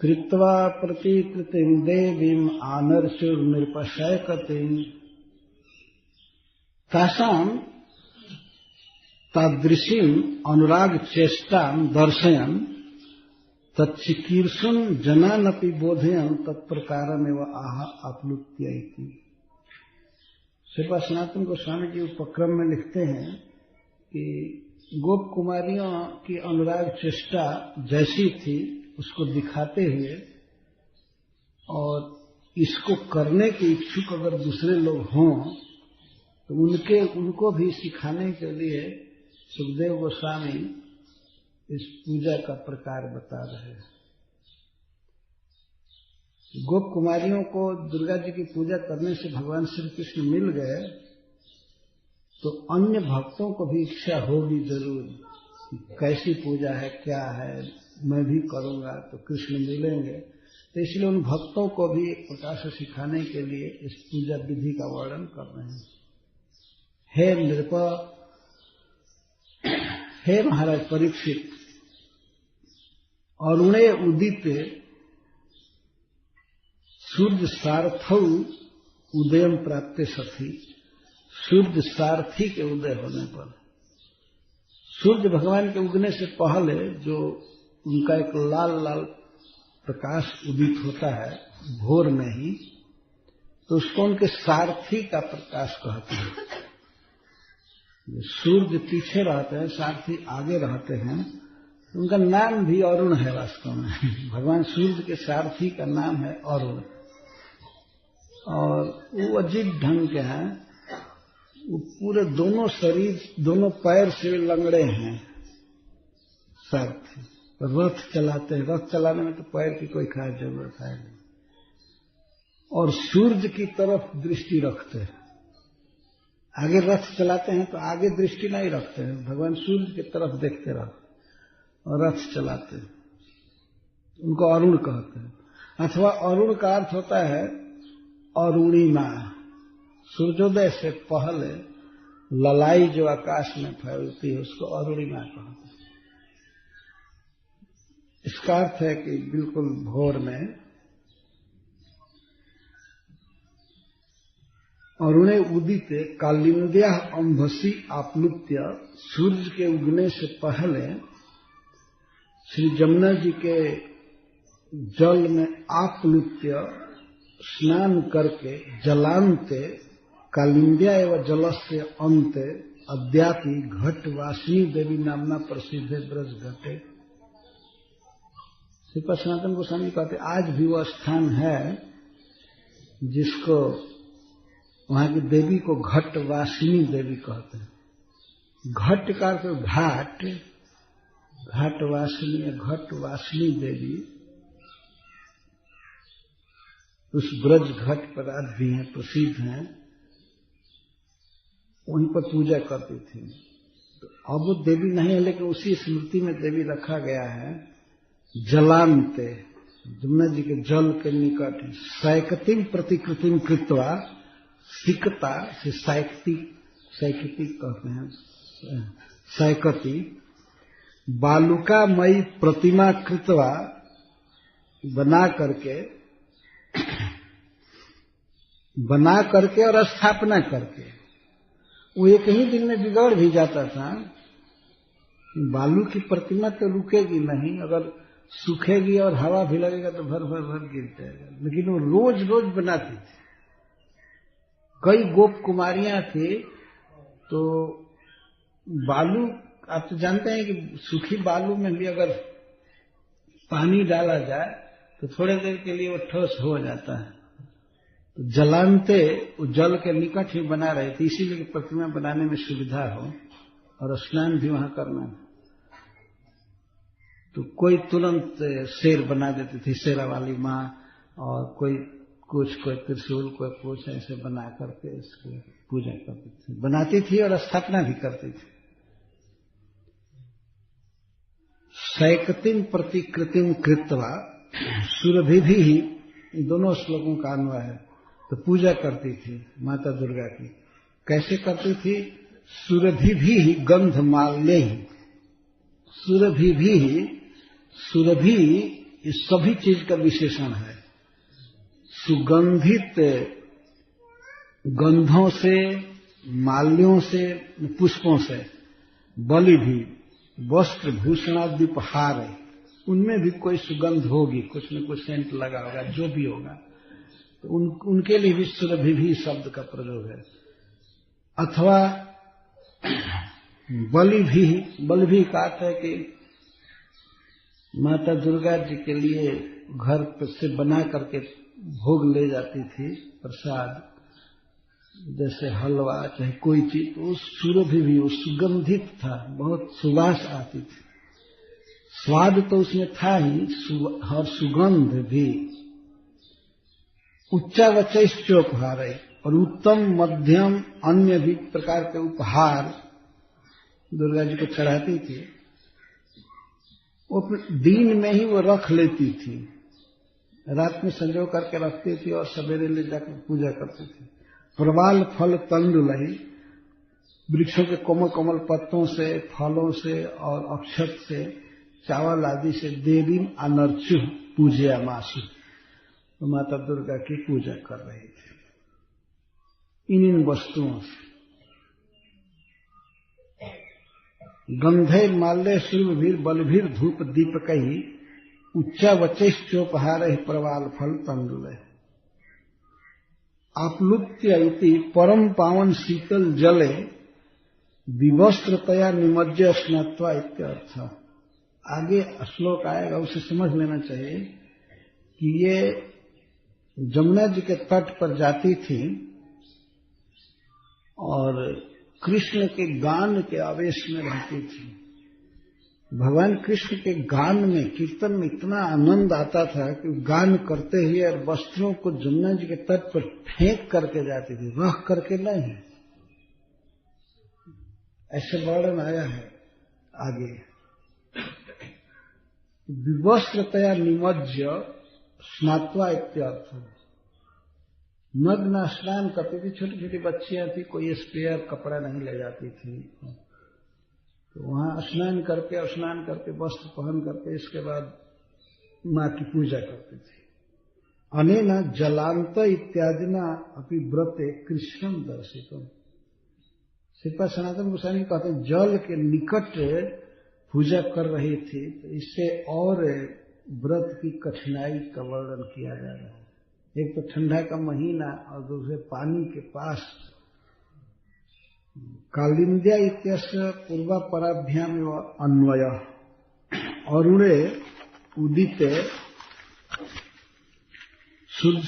कृत्वा प्रतिकृतिं देवीम् आनर्षुर्नृपशैकतिम् तासाम् तादृशीम् अनुराग चेष्टां दर्शयन् तच्चिकीर्षुन् जनानपि बोधयन् तत्प्रकारमेव आह आप्लुत्य इति। श्रीपाद सनातन गोस्वामी जी उपक्रम में लिखते हैं कि गोप कुमारियों की अनुराग चेष्टा जैसी थी उसको दिखाते हुए और इसको करने के इच्छुक अगर दूसरे लोग हों तो उनको भी सिखाने के लिए सुखदेव गोस्वामी इस पूजा का प्रकार बता रहे हैं। गोप कुमारियों को दुर्गा जी की पूजा करने से भगवान श्री कृष्ण मिल गए तो अन्य भक्तों को भी इच्छा होगी जरूर, कैसी पूजा है, क्या है, मैं भी करूंगा तो कृष्ण मिलेंगे। तो इसलिए उन भक्तों को भी एक प्रकार से सिखाने के लिए इस पूजा विधि का वर्णन कर रहे हैं। हे नृप, हे महाराज परीक्षित, अरुणे उदित सूर्य सारथौ उदयम प्राप्त सथी। सूर्य सारथी के उदय होने पर, सूर्य भगवान के उगने से पहले जो उनका एक लाल लाल प्रकाश उदित होता है भोर में ही, तो उसको उनके सारथी का प्रकाश कहते हैं। सूर्य पीछे रहते हैं, सारथी आगे रहते हैं, उनका नाम भी अरुण है वास्तव में। भगवान सूर्य के सारथी का नाम है अरुण, और वो अजीब ढंग के हैं। वो पूरे दोनों शरीर, दोनों पैर से लंगड़े हैं सारथी। रथ चलाते हैं, रथ चलाने में तो पैर की कोई खास जरूरत है नहीं, और सूर्य की तरफ दृष्टि रखते हैं। आगे रथ चलाते हैं तो आगे दृष्टि नहीं रखते हैं, भगवान सूर्य की तरफ देखते रहते और रथ चलाते हैं। उनको अरुण कहते हैं, अथवा अरुण का अर्थ होता है अरुणिमा। सूर्योदय से पहले ललाई जो आकाश में फैलती है उसको अरुणिमा कहते हैं। इसका अर्थ है कि बिल्कुल भोर में अरुणे उदित कालिंद्या अंभसी आप्लुत्य, सूर्य के उगने से पहले श्री जमुना जी के जल में आप्लुत्य स्नान करके जलांते कालिंद्या एवं जलस्य अंते अद्यापि घटवासिनी देवी नामना प्रसिद्ध ब्रज घटे। श्रीपाद सनातन गोस्वामी कहते आज भी वह स्थान है जिसको वहां की देवी को घटवासिनी देवी कहते हैं। घट का अर्थ घाट, घाटवासिनी, घटवासिनी देवी उस ब्रज घट पर आज भी हैं, प्रसिद्ध हैं, वहीं पर पूजा करती थी। तो अब वो देवी नहीं है, लेकिन उसी स्मृति में देवी रखा गया है। जलांते, जमुना जी के जल के निकट सैकतिम प्रतिकृतिम कृत्वा, सिकता से सैकती कहते हैं, सैकती बालुकामयी प्रतिमा कृत्वा, बना करके और स्थापना करके। वो एक ही दिन में बिगड़ भी जाता था। बालू की प्रतिमा तो रुकेगी नहीं, अगर सूखेगी और हवा भी लगेगा तो भर गिर जाएगा, लेकिन वो रोज रोज बनाती थी। कई गोप कुमारियां थी, तो बालू, आप तो जानते हैं कि सूखी बालू में भी अगर पानी डाला जाए तो थोड़ी देर के लिए वो ठोस हो जाता है। तो जलांते वो जल के निकट ही बना रहे थे, इसीलिए प्रतिमा बनाने में सुविधा हो और स्नान भी वहां करना है। तो कोई तुरंत शेर बना देती थी, शेरा वाली माँ, और कोई कुछ, कोई त्रिशूल, कोई कुछ ऐसे बना करके इसकी पूजा करती थी, बनाती थी और स्थापना भी करती थी। सैकतिम प्रतिकृतिम कृत्वा, सुरभि भी ही दोनों श्लोकों का अन्वय है। तो पूजा करती थी माता दुर्गा की। कैसे करती थी? सुरभि भी गंध माल्य, सुरभि भी, सुरभि इस सभी चीज का विशेषण है। सुगंधित गंधों से, माल्यों से, पुष्पों से, बलि भी, वस्त्र भूषणादि उपहार है, उनमें भी कोई सुगंध होगी, कुछ न कुछ सेंट लगा होगा, जो भी होगा, तो उनके लिए भी सुरभि भी शब्द का प्रयोग है। अथवा बलि भी का अर्थ है कि माता दुर्गा जी के लिए घर से बना करके भोग ले जाती थी प्रसाद, जैसे हलवा चाहे कोई चीज, तो उस सुरभि भी वो सुगंधित था, बहुत सुवास आती थी। स्वाद तो उसमें था ही और सुगंध भी। उच्चावचोपहार है, और उत्तम मध्यम अन्य भी प्रकार के उपहार दुर्गा जी को चढ़ाती थी। वो दिन में ही वो रख लेती थी, रात में संजो करके रखती थी और सवेरे ले जाकर पूजा करती थी। प्रवाल फल तंडुलई, वृक्षों के कोमल कोमल पत्तों से, फलों से और अक्षत से, चावल आदि से देवी अनर्चु पूजया मासु, तो माता दुर्गा की पूजा कर रही थी इन वस्तुओं से। गंधे माल्य शिवभीर बलभीर धूप दीपकई उच्चावचोपहार प्रवाल फल तंडुल। आप्लुत्य इति परम पावन शीतल जले विवस्त्रतया निमज्य स्नात्वा इत्यर्थ। आगे श्लोक आएगा, उसे समझ लेना चाहिए कि ये जमुना जी के तट पर जाती थी और कृष्ण के गान के आवेश में रहती थी। भगवान कृष्ण के गान में, कीर्तन में इतना आनंद आता था कि गान करते ही और वस्त्रों को जमुना जी के तट पर फेंक करके जाती थी, रख करके नहीं। ऐसे वर्णन आया है आगे। विवस्त्रतया निमज्य स्नात्वा इत्यर्थ। नग्न स्नान करती थी, छोटी छोटी बच्चियां थी, कोई स्पेयर कपड़ा नहीं ले जाती थी, तो वहां स्नान करके वस्त्र पहन करके इसके बाद मां की पूजा करती थी। अनेन जलांत इत्यादि न अपि व्रते कृष्णम दर्शितम। श्रीपाद सनातन गोस्वामी कहते हैं जल के निकट पूजा कर रही थी, तो इससे और व्रत की कठिनाई का वर्णन किया जा रहा है। एक तो ठंडा का महीना और दूसरे पानी के पास। कालिंद्या इत्यस्य पूर्वापराभ्याम अन्वय अरुणे उदिते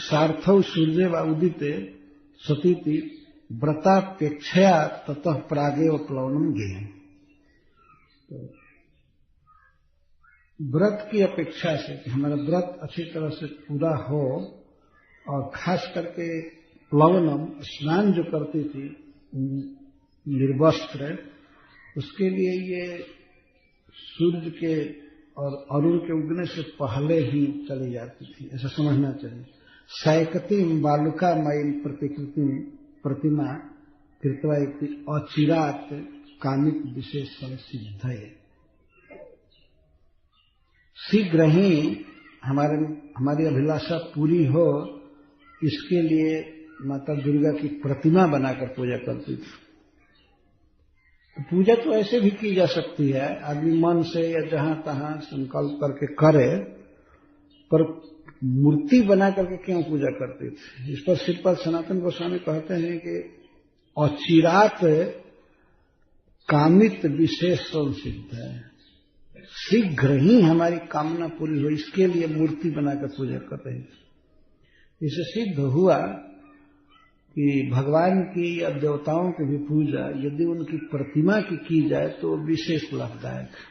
सार्थौ सूर्ये व उदिते सतीति व्रतापेक्षया ततः प्रागेव प्लवनम गेय। तो व्रत की अपेक्षा से कि हमारा व्रत अच्छी तरह से पूरा हो, और खास करके प्लवनम स्नान जो करती थी निर्वस्त्र, उसके लिए ये सूर्य के और अरुण के उगने से पहले ही चली जाती थी, ऐसा समझना चाहिए। सैकती बालुका मयी प्रतिकृति प्रतिमा कृत्वा अचिरात कामित विशेष संसिद्ध है। शीघ्र ही हमारी अभिलाषा पूरी हो, इसके लिए माता दुर्गा की प्रतिमा बनाकर पूजा करती थी। तो पूजा तो ऐसे भी की जा सकती है, आदमी मन से या जहां तहां संकल्प करके करे, पर मूर्ति बना करके क्यों पूजा करती थी? इस पर श्रीपाद सनातन गोस्वामी कहते हैं कि अचिरात कामित विशेष संसिद्ध है, शीघ्र ही हमारी कामना पूरी हो, इसके लिए मूर्ति बनाकर पूजा कर रही थी। इससे सिद्ध हुआ कि भगवान की या देवताओं की भी पूजा यदि उनकी प्रतिमा की जाए तो विशेष लाभदायक है।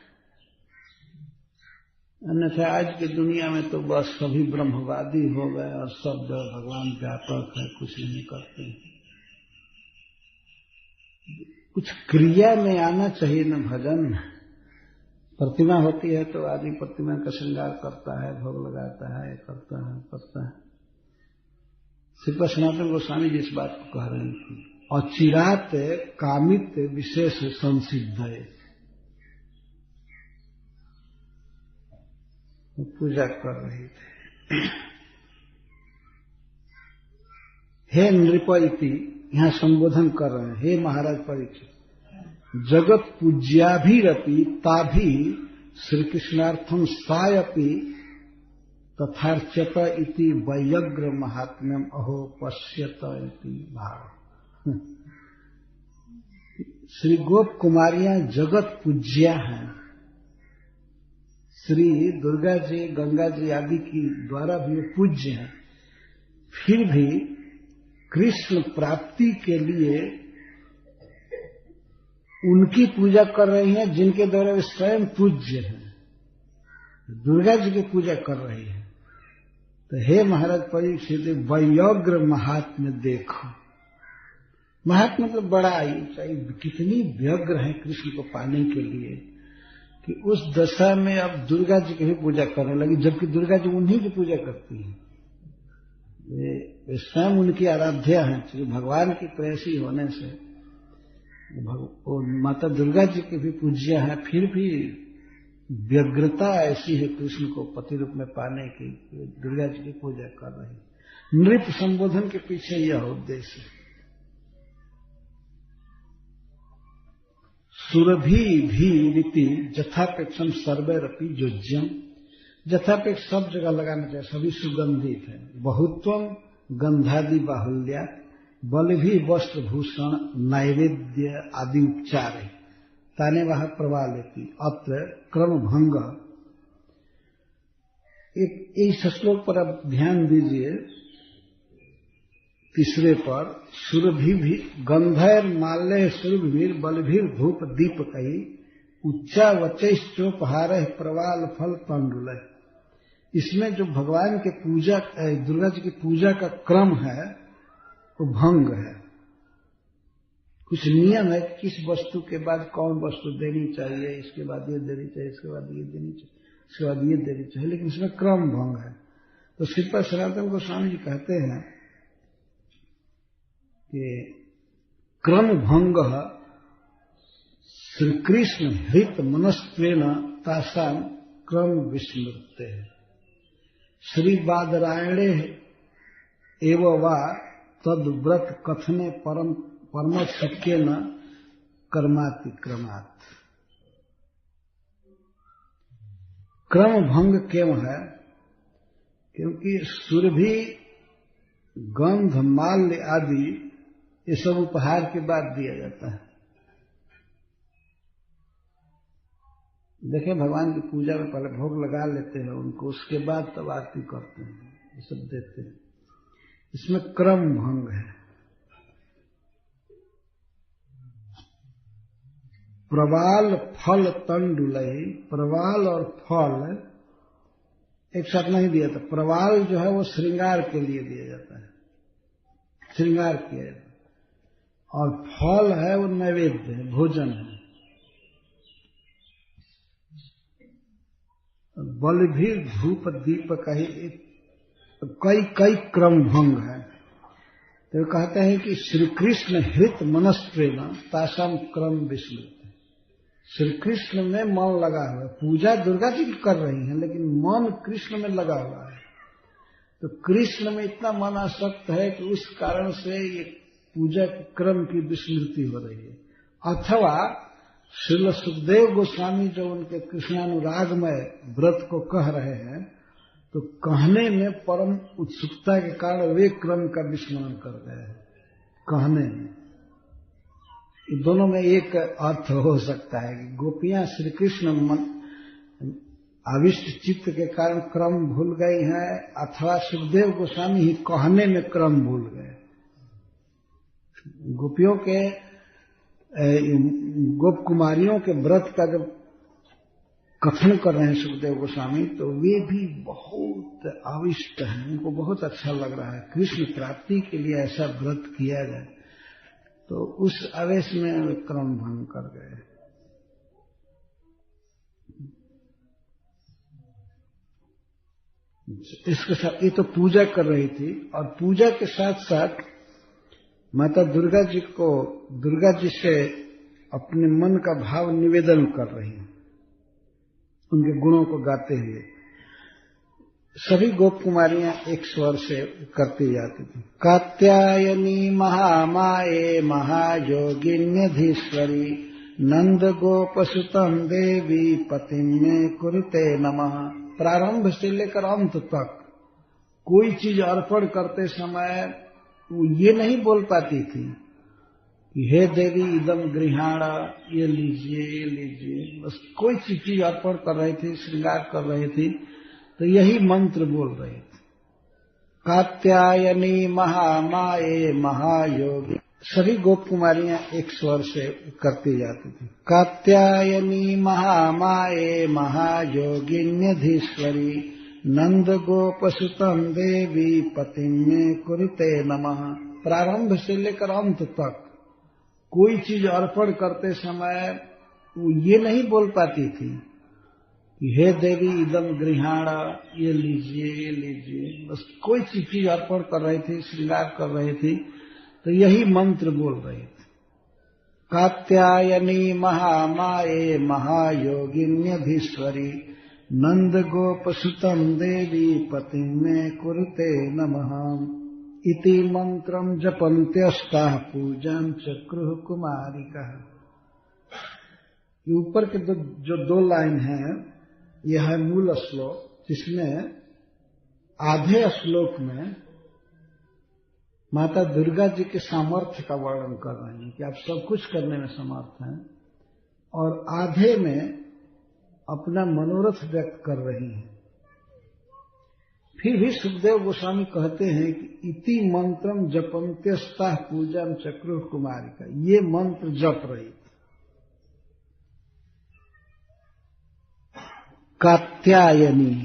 अन्यथा आज की दुनिया में तो बस सभी ब्रह्मवादी हो गए और सब भगवान व्यापक है, कुछ नहीं करते हैं। कुछ क्रिया में आना चाहिए न भजन। प्रतिमा होती है तो आदमी प्रतिमा का श्रृंगार करता है, भोग लगाता है, करता है। श्रीपाद सनातन गोस्वामी जी इस बात को कह रहे हैं अचिरात कामित विशेष संसिद्ध है। पूजा कर रहे थे। हे नृप इति यहां संबोधन कर रहे हैं, हे महाराज परीक्षित, जगत पूज्याभिरपि ताभि श्री कृष्णार्थम सायपि तथार्च्यत इति वैयग्र महात्म्यम अहो पश्यत इति भाव। श्री गोप कुमारियां जगत पूज्या हैं। श्री दुर्गा जी, गंगा जी आदि की द्वारा भी पूज्य हैं, फिर भी कृष्ण प्राप्ति के लिए उनकी पूजा कर रही हैं जिनके द्वारा वे स्वयं पूज्य हैं। दुर्गा जी की पूजा कर रही है। तो हे महाराज परीक्षित, वैयग्र महात्म्य देखो। महात्म्य मतलब बड़ाई, चाहे कितनी व्यग्र है कृष्ण को पाने के लिए कि उस दशा में अब दुर्गा जी की भी पूजा करने लगी, जबकि दुर्गा जी उन्हीं की पूजा करती हैं। वे स्वयं उनकी आराध्या हैं। श्री भगवान की प्रेयसी होने से माता दुर्गा जी की भी पूज्य है, फिर भी व्यग्रता ऐसी है कृष्ण को पति रूप में पाने की, दुर्गा जी की पूजा कर रही। नृप संबोधन के पीछे यह उद्देश्य है। सुरभि भी रीति जथापेक्षम सर्वैरपि योज्यम। जथापेक्ष सब जगह लगाना चाहिए, सभी सुगंधित है। बहुत्वम गंधादि बाहुल्या, बल भी वस्त्र भूषण नैवेद्य आदि उपचार है। ताने वह प्रवालेती अत्र क्रम भंग। इस श्लोक पर अब ध्यान दीजिए, तीसरे पर, सुरभि भी गंधैर माल्य सुरभीर बलभीर धूप दीप कही उच्चा वचैश्चोपहार प्रवाल फल तंडुल। इसमें जो भगवान के पूजा, दुर्गा जी की पूजा का क्रम है वो भंग है। कुछ नियम है, किस वस्तु के बाद कौन वस्तु देनी चाहिए, इसके बाद ये देनी चाहिए, इसके बाद ये देनी चाहिए, इसके बाद ये देनी चाहिए, लेकिन इसमें क्रम भंग है। तो श्रीपाद सनातन गोस्वामी जी कहते हैं कि क्रम भंग श्री कृष्ण हृत मनस्त्वेन तासाम क्रम विस्मृते है। श्री बादरायणे एवं वा तद व्रत कथने परम शक्य न कर्मातिक्रमात्। क्रम भंग क्यों है? क्योंकि सुरभि, गंध, माल्य आदि ये सब उपहार के बाद दिया जाता है। देखें, भगवान की पूजा में पहले भोग लगा लेते हैं उनको, उसके बाद तब आरती करते हैं, ये सब देते हैं। इसमें क्रम भंग है। प्रवाल फल तंडुलई, प्रवाल और फल एक साथ नहीं दिया था। प्रवाल जो है वो श्रृंगार के लिए दिया जाता है, श्रृंगार किया जाता है, और फल है वो नैवेद्य है, भोजन है। बल भी धूप दीप कही कई कई क्रम भंग है। तो कहते हैं कि श्री कृष्ण हृत मनस्त्वेन तासाम क्रम विस्मृत। श्री कृष्ण में मन लगा हुआ है। पूजा दुर्गा जी कर रही है, लेकिन मन कृष्ण में लगा हुआ है। तो कृष्ण में इतना मन आसक्त है कि उस कारण से ये पूजा के क्रम की विस्मृति हो रही है। अथवा श्रील सुखदेव गोस्वामी जो उनके कृष्णानुरागमय व्रत को कह रहे हैं, तो कहने में परम उत्सुकता के कारण वे क्रम का विस्मरण कर गए हैं। कहने में दोनों में एक अर्थ हो सकता है कि गोपियां श्री कृष्ण आविष्ट चित्त के कारण क्रम भूल गई हैं, अथवा सुखदेव गोस्वामी ही कहने में क्रम भूल गए। गोपियों के, गोप कुमारियों के व्रत का जब कथन कर रहे हैं सुखदेव गोस्वामी, तो वे भी बहुत आविष्ट हैं, उनको बहुत अच्छा लग रहा है कृष्ण प्राप्ति के लिए ऐसा व्रत किया जाए। तो उस आवेश में वे क्रम भंग कर गए। इसके साथ ये तो पूजा कर रही थी, और पूजा के साथ साथ माता दुर्गा जी से अपने मन का भाव निवेदन कर रही हैं, उनके गुणों को गाते हुए। सभी गोप कुमारियां एक स्वर से करती जाती थी। कात्यायनी महामाये महायोगिन्यधीश्वरी नंद गोपसुतम देवी पतिं मे कुरुते नमः। प्रारंभ से लेकर अंत तक कोई चीज अर्पण करते समय वो ये नहीं बोल पाती थी कि हे देवी इदम गृहाणा, ये लीजिए। बस कोई चीज अर्पण कर रही थी, श्रृंगार कर रही थी, तो यही मंत्र बोल रहे थे। कात्यायनी महामाये महायोगी। सभी गोप कुमारियां एक स्वर से करती जाती थी। कात्यायनी महामाये महायोगिन्यधीश्वरी नंद गोपसुतम देवी पतिं मे कुरुते नमः। प्रारंभ से लेकर अंत तक कोई चीज अर्पण करते समय वो ये नहीं बोल पाती थी कि हे देवी इदम गृहाणा, ये लीजिए। बस कोई चीज अर्पण कर रही थी, श्रृंगार कर रही थी, तो यही मंत्र बोल रहे थे। कात्यायनी महामाये महायोगिन्यधीश्वरी नंद गोपसुतम देवी पतिं मे कुरुते नमः इति मंत्रम जपन्त्यस्ताः पूजां चक्रुः कुमारिकाः। ऊपर के जो दो लाइन हैं, यह है मूल श्लोक, जिसमें आधे श्लोक में माता दुर्गा जी के सामर्थ्य का वर्णन कर रहे हैं कि आप सब कुछ करने में समर्थ हैं, और आधे में अपना मनोरथ व्यक्त कर रही हैं। फिर भी सुखदेव गोस्वामी कहते हैं कि इति मंत्रम जपन्त्यस्ताः पूजां चक्रुः कुमारिका, ये मंत्र जप रही थी। कात्यायनी,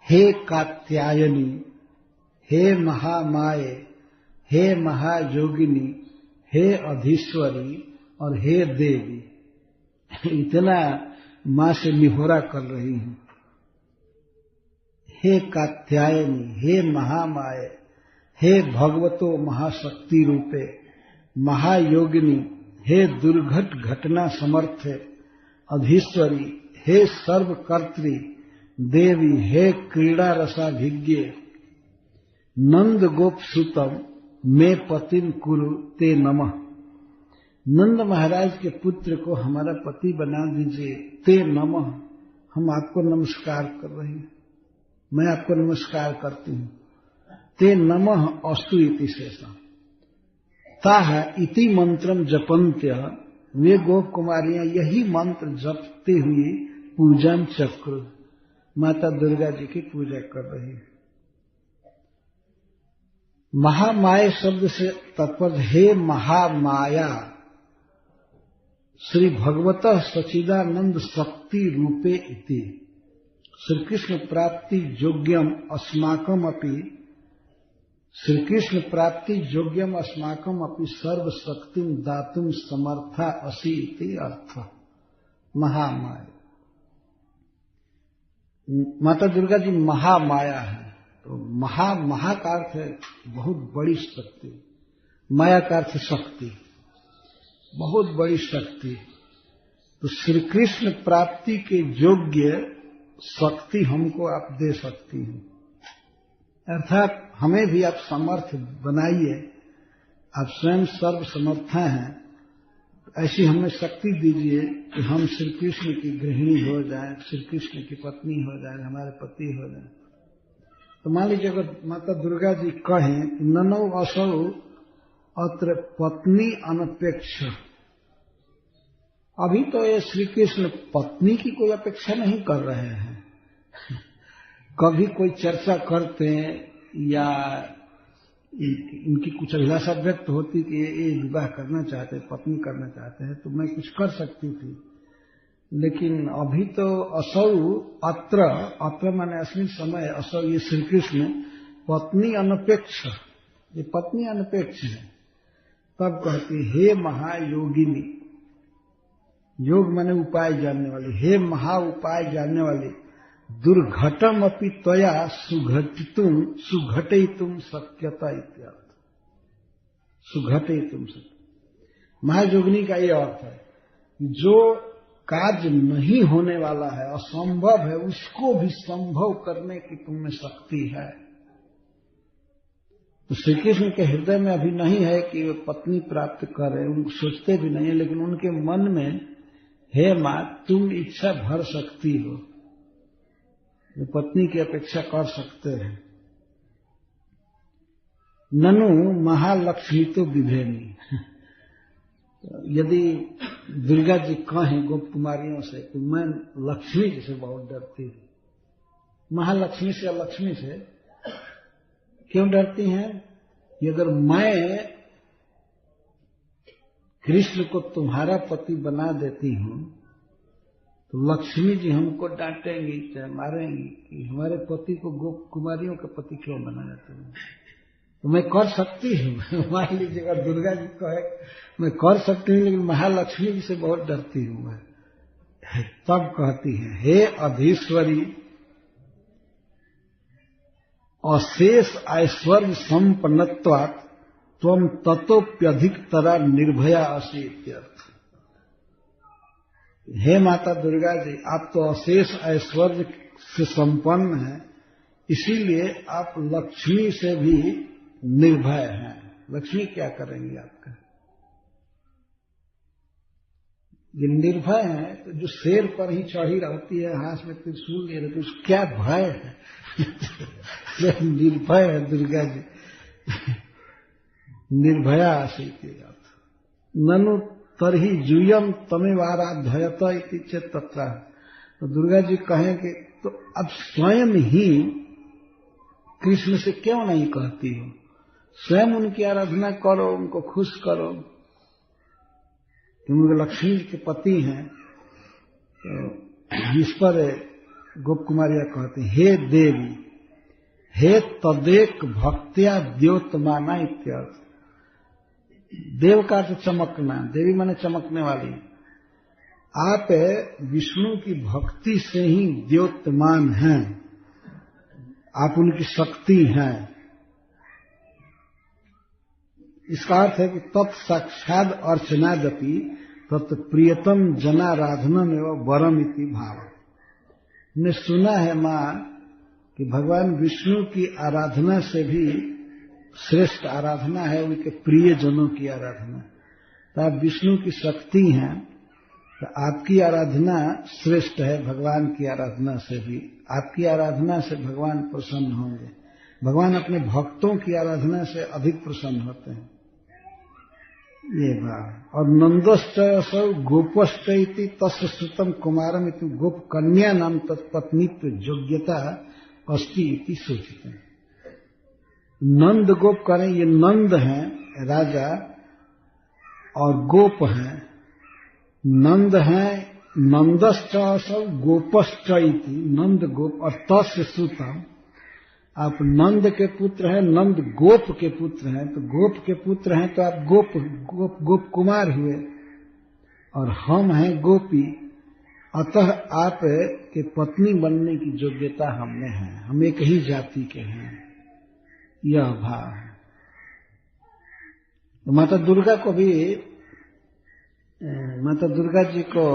हे कात्यायनी, हे महामाये, हे महायोगिनी, हे अधीश्वरी और हे देवी। इतना मां से निहोरा कर रही हैं। हे कात्यायनी, हे महामाये, हे भगवतो महाशक्ति रूपे, महायोगिनी, हे दुर्घट घटना समर्थे, अधीश्वरी, हे सर्वकर्त्री, देवी, हे क्रीड़ा रसाभिज्ञे, नंद गोप सुतम मे पतिं कुरु ते नमः। नंद महाराज के पुत्र को हमारा पति बना दीजिए। ते नमः, हम आपको नमस्कार कर रहे हैं, मैं आपको नमस्कार करती हूं। ते नमः अस्तु इति शेषा ताः इति मंत्रम जपन्त्य। वे गोप कुमारियां यही मंत्र जपते हुए पूजन चक्र, माता दुर्गा जी की पूजा कर रही है। महामाया शब्द से तात्पर्य हे महामाया श्री भगवतः सच्चिदानंद शक्ति रूपे इति। श्री कृष्ण प्राप्ति योग्यम अस्माकम अपि, श्री कृष्ण प्राप्ति योग्यम अस्माकम अपि सर्व शक्तिम दातुम समर्था असि इति अर्थ। महामाया, माता दुर्गा जी महामाया है, तो महा का अर्थ है बहुत बड़ी शक्ति, माया का अर्थ शक्ति, बहुत बड़ी शक्ति। तो श्री कृष्ण प्राप्ति के योग्य शक्ति हमको आप दे सकती हैं, अर्थात हमें भी आप समर्थ बनाइए। आप स्वयं सर्व समर्था हैं, ऐसी हमें शक्ति दीजिए कि हम श्री कृष्ण की गृहिणी हो जाएं, श्री कृष्ण की पत्नी हो जाएं, हमारे पति हो जाएं। तो मान लीजिए अगर माता दुर्गा जी कहें ननौ असौ अत्र पत्नी अनपेक्ष, अभी तो ये श्री कृष्ण पत्नी की कोई अपेक्षा नहीं कर रहे हैं। कभी कोई चर्चा करते हैं या इनकी कुछ अभिलाषा व्यक्त होती कि ये विवाह करना चाहते हैं, पत्नी करना चाहते हैं, तो मैं कुछ कर सकती थी। लेकिन अभी तो असौ अत्र माने अस्मिन् समय, असौ ये श्री कृष्ण पत्नी अनपेक्ष, ये पत्नी अनपेक्ष है। तब कहती हे महायोगिनी, योग माने उपाय जानने वाली, हे महा उपाय जानने वाली, दुर्घटम अपि त्वया सुघटितुम शक्यता इत्यर्थ। सुघटे तुम सब। महायोगिनी का ये अर्थ है, जो कार्य नहीं होने वाला है, असंभव है, उसको भी संभव करने की तुम में शक्ति है। तो श्री कृष्ण के हृदय में अभी नहीं है कि वे पत्नी प्राप्त करें, उनको सोचते भी नहीं है, लेकिन उनके मन में, हे मां तुम इच्छा भर सकती हो, वे पत्नी की अपेक्षा कर सकते हैं। ननु महालक्ष्मी तो विभेनी। यदि दुर्गा जी कहें गोप कुमारियों से कि मैं लक्ष्मी जी से बहुत डरती हूं, महालक्ष्मी से या लक्ष्मी से क्यों डरती हैं? कि अगर मैं कृष्ण को तुम्हारा पति बना देती हूं तो लक्ष्मी जी हमको डांटेंगी, चाहे मारेंगी कि हमारे पति को गोप कुमारियों का पति क्यों बनाया तुमने। तो मैं कर सकती हूँ, मान लीजिए अगर दुर्गा जी कहे मैं कर सकती हूँ, लेकिन महालक्ष्मी जी से बहुत डरती हूँ मैं। तब कहती है, हे अधीश्वरी, अशेष ऐश्वर्य संपन्नत्वात् त्वं ततोप्यधिकतरा निर्भया असि इत्यर्थ। हे माता दुर्गा जी, आप तो अशेष ऐश्वर्य से संपन्न हैं, इसीलिए आप लक्ष्मी से भी निर्भय हैं। लक्ष्मी क्या करेंगी आपका? ये निर्भय है तो जो शेर पर ही चढ़ी रहती है, हाथ में त्रिशूल लिए रहती है, उसको क्या भय है? निर्भय है दुर्गा जी। निर्भया आसीत्। ननु तरहि यूयम तमेवाराध्ययत इति चेत् तत्र। तो दुर्गा जी कहें कि तो अब स्वयं ही कृष्ण से क्यों नहीं कहती हो, स्वयं उनकी आराधना करो, उनको खुश करो। क्योंकि लक्ष्मी के पति हैं, तो जिस पर गोप कुमारियां कहती, हे देवी, हे तदेक भक्त्या द्योतमाना इत्यर्थ। देव का तो चमकना, देवी माने चमकने वाली। आप विष्णु की भक्ति से ही द्योतमान हैं, आप उनकी शक्ति हैं। इसका अर्थ है कि तत्साक्षाद अर्चनादपि तत्प्रियतम जनाराधनम एवं वरम इति भाव। ने सुना है मां कि भगवान विष्णु की आराधना से भी श्रेष्ठ आराधना है उनके प्रिय जनों की आराधना। तो आप विष्णु की शक्ति हैं, तो आपकी आराधना श्रेष्ठ है भगवान की आराधना से भी। आपकी आराधना से भगवान प्रसन्न होंगे। भगवान अपने भक्तों की आराधना से अधिक प्रसन्न होते हैं। ये बात। और नंदश्च गोपश्च इति तस्य श्रुतम कुमारम इति गोप कन्या नाम तत्पत्नीत्व योग्यता अस्ति इति सूचित। नंद गोप करें, ये नंद हैं राजा और गोप हैं। नंद हैं, नंदश्च गोपश्च इति, नंद गोप। और तस्य श्रुतम, आप नंद के पुत्र हैं, नंद गोप के पुत्र हैं, तो गोप के पुत्र हैं तो आप गोप कुमार हुए, और हम हैं गोपी। अतः आप के पत्नी बनने की योग्यता हमें है, हम एक ही जाति के हैं। यह भाव है। तो माता दुर्गा को भी, माता दुर्गा जी को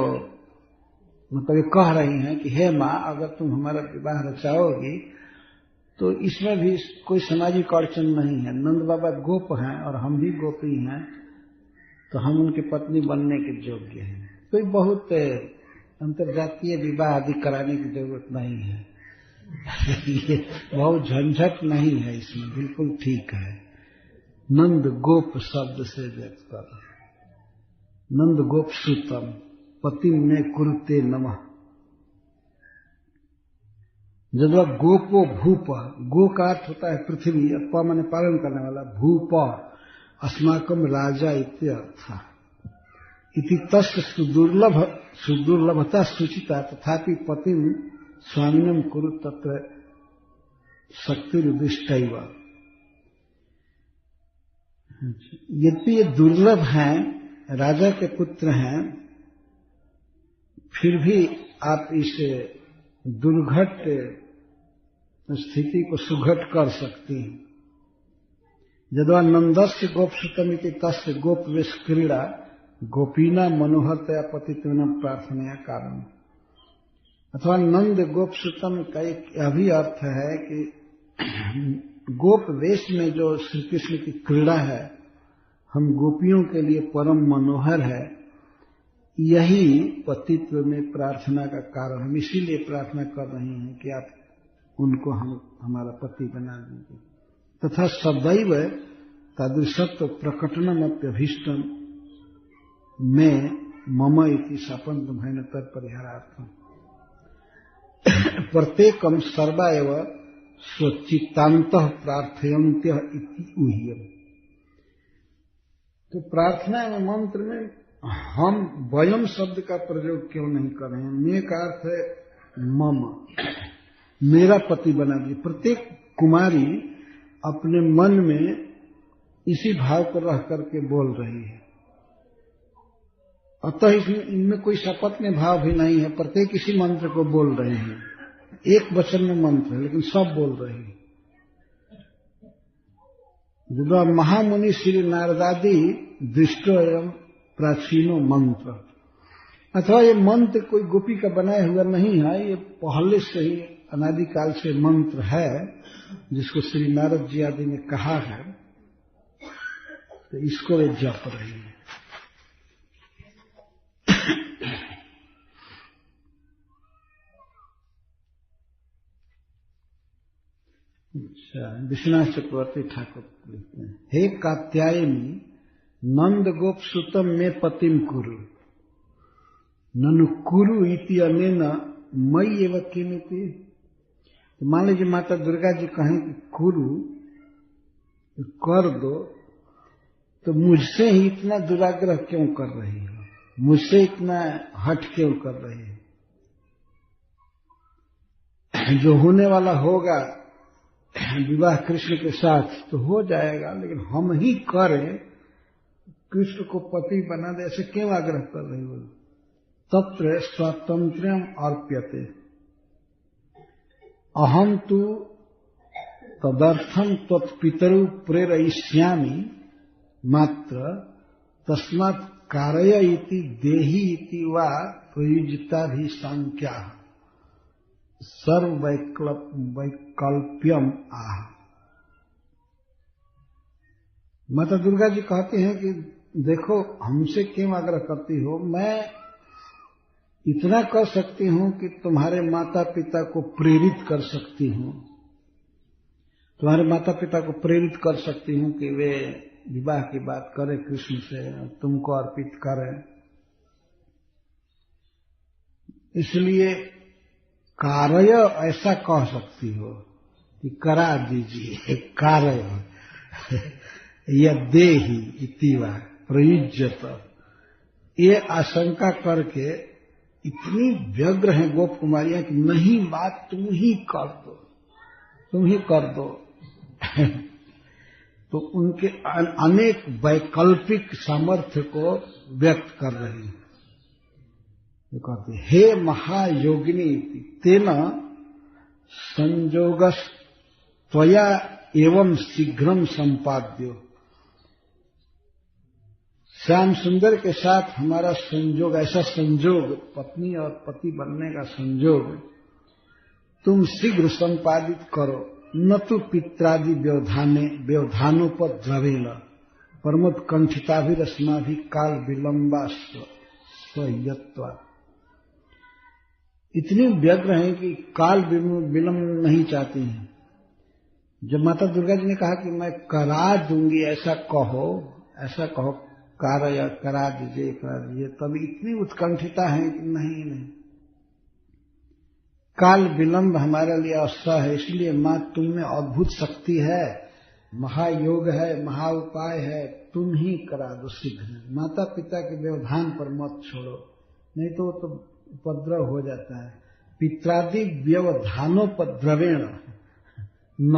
मतलब ये कह रही हैं कि हे मां, अगर तुम हमारा विवाह रचाओगी तो इसमें भी कोई सामाजिक अड़चन नहीं है। नंद बाबा गोप हैं और हम भी गोपी हैं, तो हम उनकी पत्नी बनने के योग्य हैं। कोई बहुत अंतर्जातीय विवाह आदि कराने की जरूरत नहीं है। ये बहुत झंझट नहीं है इसमें, बिल्कुल ठीक है। नंद गोप शब्द से व्यक्त कर, नंद गोप सुतम पति में कुरुते नमः। जब गोपो भूप, गो का अर्थ होता है पृथ्वी, प माने पालन करने वाला, भूप अस्माकम राजा इत्यर्थ। इति तस्य सुदुर्लभता सूचिता तथापि पतिम स्वामिनम कुरु तत्र शक्तिरुदिष्टैव। यद्यपि ये दुर्लभ हैं, राजा के पुत्र हैं, फिर भी आप इस दुर्घट स्थिति को सुघट कर सकती हैं। यद्वानंदस्य गोपसुतमिति तस्य गोपवेश क्रीड़ा गोपीना मनोहरतया पतित्वेन प्रार्थनया कारण। अथवा नंद गोपसुतम का एक यह भी अर्थ है कि गोप वेश में जो श्री कृष्ण की क्रीड़ा है हम गोपियों के लिए परम मनोहर है, यही पतित्व में प्रार्थना का कारण। हम इसीलिए प्रार्थना कर रहे हैं कि आप उनको हम हमारा पति बना दीजिए। तथा सदैव तादृशत्व प्रकटनमप्यभीष्टम में मम इति शापंत भयन तत्परिहारार्थम। प्रत्येकम सर्वा एव स्वचित्तांतः प्रार्थयन्त्यः इति ऊह्यम्। तो प्रार्थना में मंत्र में हम वयम शब्द का प्रयोग क्यों नहीं कर रहे हैं? मे का अर्थ है मम, मेरा पति बना दीजिए। प्रत्येक कुमारी अपने मन में इसी भाव को रह करके बोल रही है। अतः इनमें कोई शपथ में भाव भी नहीं है, प्रत्येक इसी मंत्र को बोल रहे हैं। एक वचन में मंत्र है लेकिन सब बोल रहे हैं। जब महामुनि श्री नारदादि दृष्टो एवं प्राचीनो मंत्र, अथवा ये मंत्र कोई गोपी का बनाया हुआ नहीं है, ये पहले से ही अनादिकाल से मंत्र है जिसको श्री नारद जी आदि ने कहा है, तो इसको वे जप रहे हैं। अच्छा, विश्वनाथ चक्रवर्ती ठाकुर लिखते हैं, हे कात्यायनी नंद गोप सुतम में पतिम कुरु ननु कुरु इति अनेन मई एवं किमिति। तो मान लीजिए माता दुर्गा जी कहें कि कुरु कर दो, तो मुझसे ही इतना दुराग्रह क्यों कर रही हो, मुझसे इतना हट क्यों कर रही है? जो होने वाला होगा विवाह कृष्ण के साथ तो हो जाएगा, लेकिन हम ही करें, कृष्ण को पति बना दे, ऐसे क्यों आग्रह कर रही हो? तत्र स्वातंत्र्यम अर्प्यते अहम तु तदर्थम त्वत्पितरु प्रेरयिष्यामि मात्र तस्मात् कारय इति देहि इति वा प्रयुज्यता भी संख्या सर्व वैकल्प्यम आह। माता दुर्गा जी कहती हैं कि देखो हमसे क्यों आग्रह करती हो, मैं इतना कर सकती हूं कि तुम्हारे माता पिता को प्रेरित कर सकती हूं, तुम्हारे माता पिता को प्रेरित कर सकती हूं कि वे विवाह की बात करें कृष्ण से, तुमको अर्पित करें। इसलिए कार्य ऐसा कह सकती हो कि करा दीजिए, कार्य यदेहि इतिवा प्रयुज्यत। ये आशंका करके इतनी व्यग्र हैं गोप कुमारियां कि नहीं, बात तुम ही कर दो, तुम ही कर दो। तो उनके अनेक वैकल्पिक सामर्थ्य को व्यक्त कर रही है। कहते हे महायोगिनी तेन संयोगस त्वया एवं शीघ्रम संपाद्यो। श्याम सुंदर के साथ हमारा संयोग, ऐसा संयोग, पत्नी और पति बनने का संयोग तुम शीघ्र संपादित करो। न तो पित्रादि व्यवधानोपद्रवेण परमोत्कंठिताभिरस्माभि काल विलंबास्व स्वयत्वा। इतनी व्यग्र हैं कि काल विलंब नहीं चाहती हैं। जब माता दुर्गा जी ने कहा कि मैं करा दूंगी, ऐसा कहो कार्य करा दीजिए, तब इतनी उत्कंठिता है कि नहीं, काल विलंब हमारे लिए अवसर है, इसलिए मां तुम में अद्भुत शक्ति है, महायोग है, महा उपाय है, तुम ही करा दो शीघ्र। माता पिता के व्यवधान पर मत छोड़ो, नहीं तो उपद्रव हो जाता है। पित्रादि व्यवधानोपद्रवेण न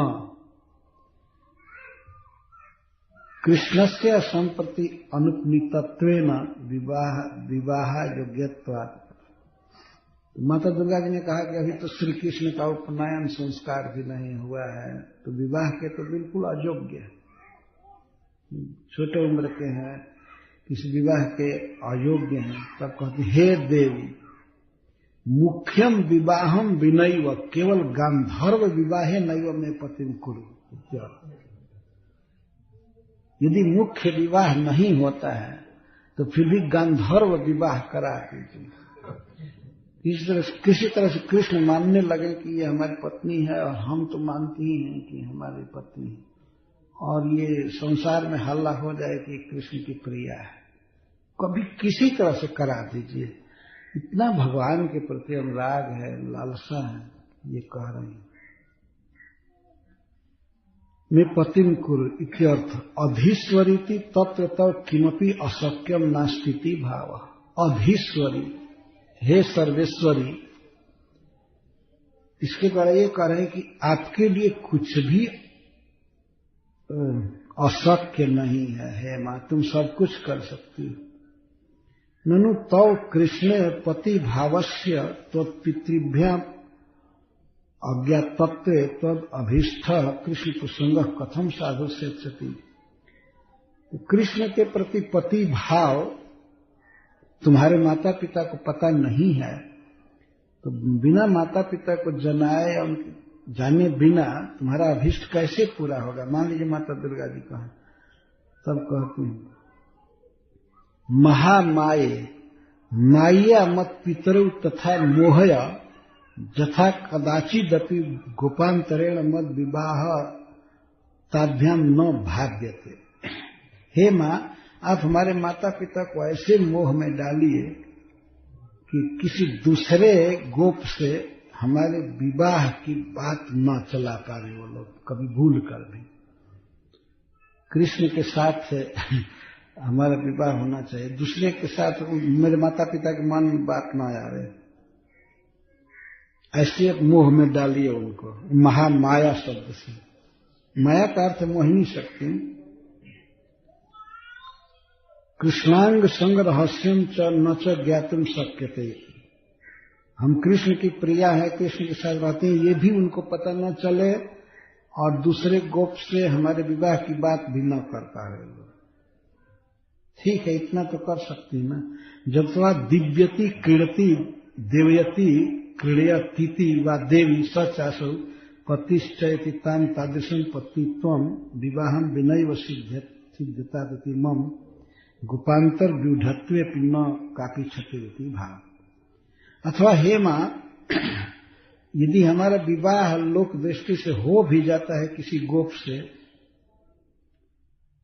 कृष्णस्य संप्रति अनुपनीतत्वेन विवाह योग्यत्वात्। माता दुर्गा जी ने कहा कि अभी तो श्री कृष्ण का उपनयन संस्कार भी नहीं हुआ है, तो विवाह के तो बिल्कुल अयोग्य है। छोटे उम्र के हैं, किसी विवाह के अयोग्य हैं, तब कहते हे देवी मुख्यम विवाहम विनैव केवल गांधर्व विवाहे नैव में पतिम कुरु। यदि मुख्य विवाह नहीं होता है तो फिर भी गांधर्व विवाह करा दीजिए। किसी तरह से कृष्ण मानने लगे कि ये हमारी पत्नी है और हम तो मानते ही हैं कि हमारी पत्नी है, और ये संसार में हल्ला हो जाए कि कृष्ण की प्रिया है। कभी किसी तरह से करा दीजिए। इतना भगवान के प्रति अनुराग है, लालसा है, ये कह रहे हैं। मैं पतिम कुरु इत्यर्थ अधीश्वरीति तत्र तव किमपि अशक्यम नास्तिति भाव। अधीश्वरी, हे सर्वेश्वरी, इसके द्वारा ये कह रहे हैं कि आपके लिए कुछ भी अशक्य नहीं है। हे मां, तुम सब कुछ कर सकती हो। ननु तव कृष्णे पति भावस्य त्वत्पितृभ्याम अज्ञातत्व तद अभीष्ट कृष्ण प्रसंग कथम साधु सेत्स्यति। कृष्ण के प्रति पति भाव तुम्हारे माता पिता को पता नहीं है, तो बिना माता पिता को जनाए और जाने बिना तुम्हारा अभीष्ट कैसे पूरा होगा। मान लीजिए माता दुर्गा जी कहा, तब कहती हैं महामाये माया मत पितरौ तथा मोहया जथा कदाचिदपि गोपांतरेण मद विवाह ताभ्याम न भाग्यते। हे मां, आप हमारे माता पिता को ऐसे मोह में डालिए कि किसी दूसरे गोप से हमारे विवाह की बात न चला पा रहे वो लोग, कभी भूल कर भी। कृष्ण के साथ हमारा विवाह होना चाहिए, दूसरे के साथ मेरे माता पिता के मन में बात ना आ रहे, ऐसे मोह में डालिए उनको। महामाया शब्द से, माया का अर्थ मोहिनी शक्ति। कृष्णांग संग रहस्यम च न च ज्ञातुम शक्यते। हम कृष्ण की प्रिया है, कृष्ण के साथ रहते हैं, ये भी उनको पता न चले, और दूसरे गोप से हमारे विवाह की बात भी न कर पा रहे लोग। ठीक है, इतना तो कर सकती ना। जब तो दिव्यति क्रीडति देवयति क्रीड़यतीति व देवी सचासौ पतिश्चयति ताम तादृशं पतित्वं विवाहं विनैव सिद्ध्यति मम गोपांतर व्यूढ़त्वे न कापी क्षतिरति भाव। अथवा हे मां, यदि हमारा विवाह लोक दृष्टि से हो भी जाता है किसी गोप से,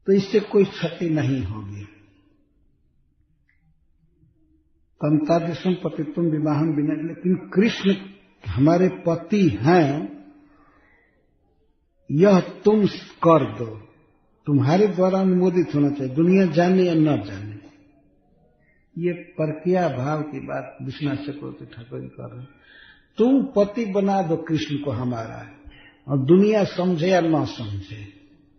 तो इससे कोई क्षति नहीं होगी। तंतादृशम पतित्व विवाहम बिना, लेकिन कृष्ण हमारे पति हैं, यह तुम कर दो, तुम्हारे द्वारा अनुमोदित होना चाहिए, दुनिया जाने या न जाने। ये परकिया भाव की बात विश्वनाथ चक्रवर्ती ठाकुर जी कर रहे हैं। तुम पति बना दो कृष्ण को हमारा, और दुनिया समझे या न समझे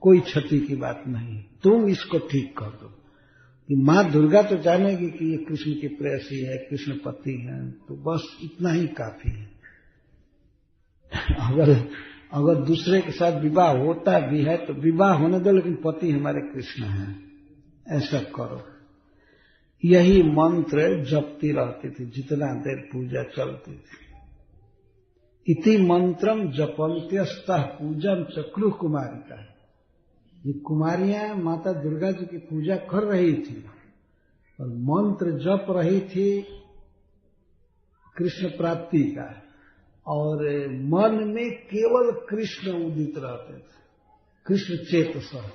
कोई क्षति की बात नहीं, तुम इसको ठीक कर दो। कि माँ दुर्गा तो जानेगी कि ये कृष्ण की प्रेयसी है, कृष्ण पति है, तो बस इतना ही काफी है। अगर दूसरे के साथ विवाह होता भी है तो विवाह होने दो, लेकिन पति हमारे कृष्ण हैं, ऐसा करो। यही मंत्र जपती रहती थी जितना देर पूजा चलती थी। इति मंत्रम जपंत्यस्तः पूजन चक्रू कुमारिका। ये कुमारियां माता दुर्गा जी की पूजा कर रही थी और मंत्र जप रही थी कृष्ण प्राप्ति का, और मन में केवल कृष्ण उदित रहते थे, कृष्ण चेतसः।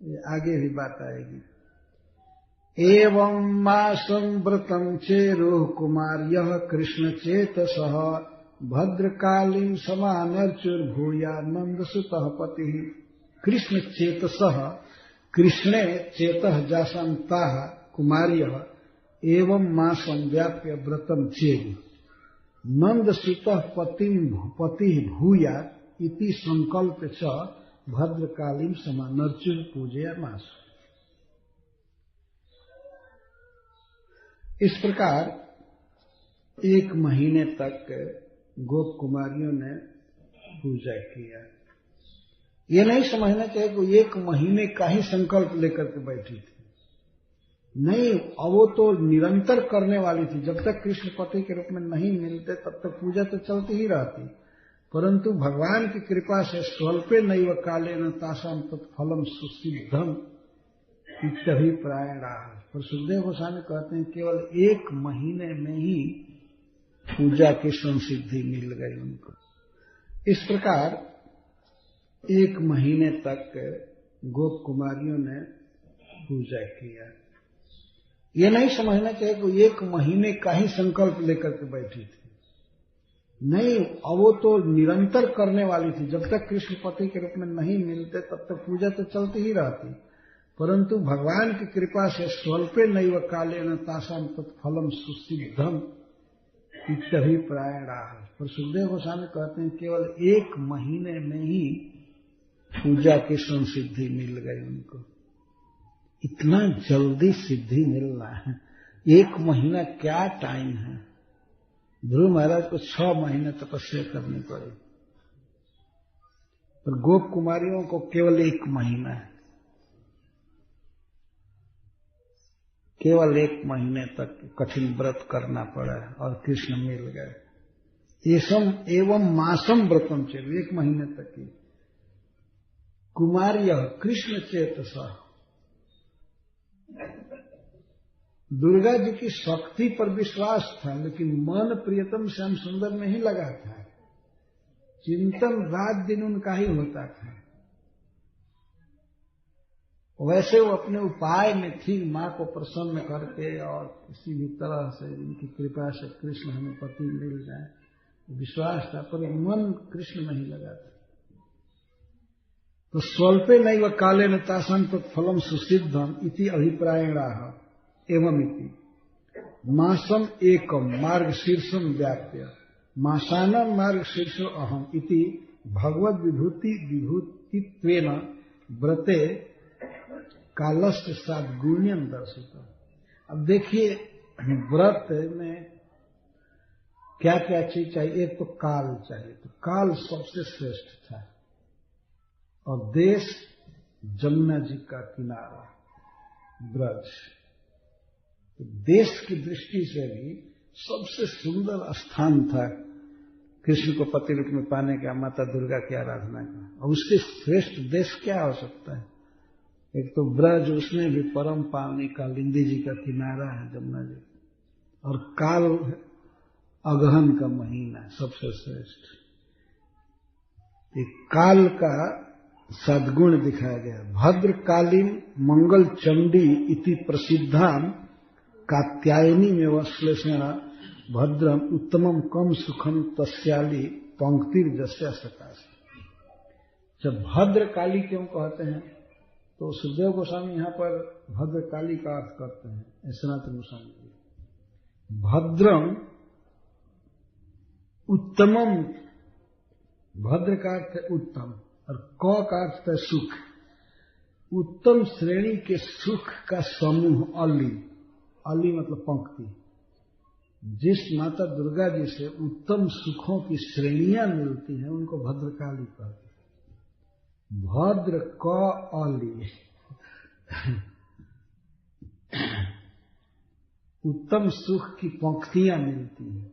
ये आगे भी बात आएगी। एवं मासं व्रतं चेरुः कुमार्यः कृष्ण चेतसः भद्रकालीं समानर्चुर्भूयानंदसुतः पतिः। कृष्ण चेतसः, कृष्णे चेतः जासंताः कुमार्यः एवं मासं व्याप्य व्रतं चेरु नंदसुतः पतिः भूयात् इति संकल्प च भद्रकालीं समानर्चुर पूजयामास। इस प्रकार 1 महीने तक गोप कुमारियों ने पूजा किया। ये नहीं समझना चाहिए कि एक महीने का ही संकल्प लेकर के बैठी थी। नहीं, अब वो तो निरंतर करने वाली थी। जब तक कृष्ण पति के रूप में नहीं मिलते तब तक पूजा तो चलती ही रहती, परंतु भगवान की कृपा से स्वल्पे नैव कालेन तासाम तत्फलम सुसिद्धम इत्यभिप्रायणा। पर सुखदेव गोस्वामी कहते हैं केवल एक महीने में ही पूजा की संसिद्धि मिल गई उनको। इस प्रकार एक महीने तक गोप कुमारियों ने पूजा किया। ये नहीं समझना चाहिए कि एक महीने का ही संकल्प लेकर के बैठी थी। नहीं, अब वो तो निरंतर करने वाली थी। जब तक कृष्ण पति के रूप में नहीं मिलते तब तक पूजा तो चलती ही रहती, परंतु भगवान की कृपा से स्वल्पे नैव कालेन तासाम तत्फलम सुसिद्धम इत्यभिप्रायणा। पर सुखदेव गोस्वामी कहते हैं केवल एक महीने में ही पूजा की संसिद्धि मिल गई उनको। इतना जल्दी सिद्धि मिलना है, एक महीना क्या टाइम है। ध्रुव महाराज को 6 महीने तपस्या करनी पड़ी, पर गोप कुमारियों को केवल 1 महीना है। केवल 1 महीने तक कठिन व्रत करना पड़ा और कृष्ण मिल गए। एसम एवं मासम व्रतम चेत, 1 महीने तक ही। कुमार्य कृष्ण चेतसा, दुर्गा जी की शक्ति पर विश्वास था, लेकिन मन प्रियतम श्याम सुंदर में ही लगा था। चिंतन रात दिन उनका ही होता था। वैसे वो अपने उपाय में थी, मां को प्रसन्न करके और किसी भी तरह से उनकी कृपा से कृष्ण हमें पति मिल जाए, विश्वास था, पर मन कृष्ण में ही लगा था। तो स्वल्पे नैव कालेन तासाम तत्फलम सुसिद्धम इति अभिप्रायणा एवं इति मासम एकम मार्ग शीर्षम व्याप्य मासानाम मार्ग शीर्ष अहम इति भगवद विभूतित्वेन व्रते कालस्य साद्गुण्यम दर्शित। अब देखिए व्रत में क्या क्या चीज चाहिए। एक तो काल चाहिए, तो काल सबसे श्रेष्ठ था, और देश जमुना जी का किनारा ब्रज, तो देश की दृष्टि से भी सबसे सुंदर स्थान था कृष्ण को पति रूप में पाने का, माता दुर्गा की आराधना का। और उसके श्रेष्ठ देश क्या हो सकता है। एक तो ब्रज, उसमें भी परम पावनी कालिंदी जी का किनारा है जमुना जी, और काल अगहन का महीना सबसे श्रेष्ठ। एक काल का सद्गुण दिखाया गया। भद्रकालीन मंगल चंडी इति प्रसिद्धाम कात्यायनी में वश्लेषण भद्रम उत्तमम कम सुखम तस्याली पंक्तिर जस्या सकाश। जब भद्रकाली क्यों कहते हैं, तो सुखदेव गोस्वामी यहां पर भद्रकाली का अर्थ करते हैं, सनातन गोस्वामी जी। भद्रम उत्तमम, भद्र का अर्थ है उत्तम, और क का अर्थ है सुख। उत्तम श्रेणी के सुख का समूह अली, अली मतलब पंक्ति। जिस माता दुर्गा जी से उत्तम सुखों की श्रेणियां मिलती हैं उनको भद्रकाली कहते हैं। भद्र क अली, उत्तम सुख की पंक्तियां मिलती हैं।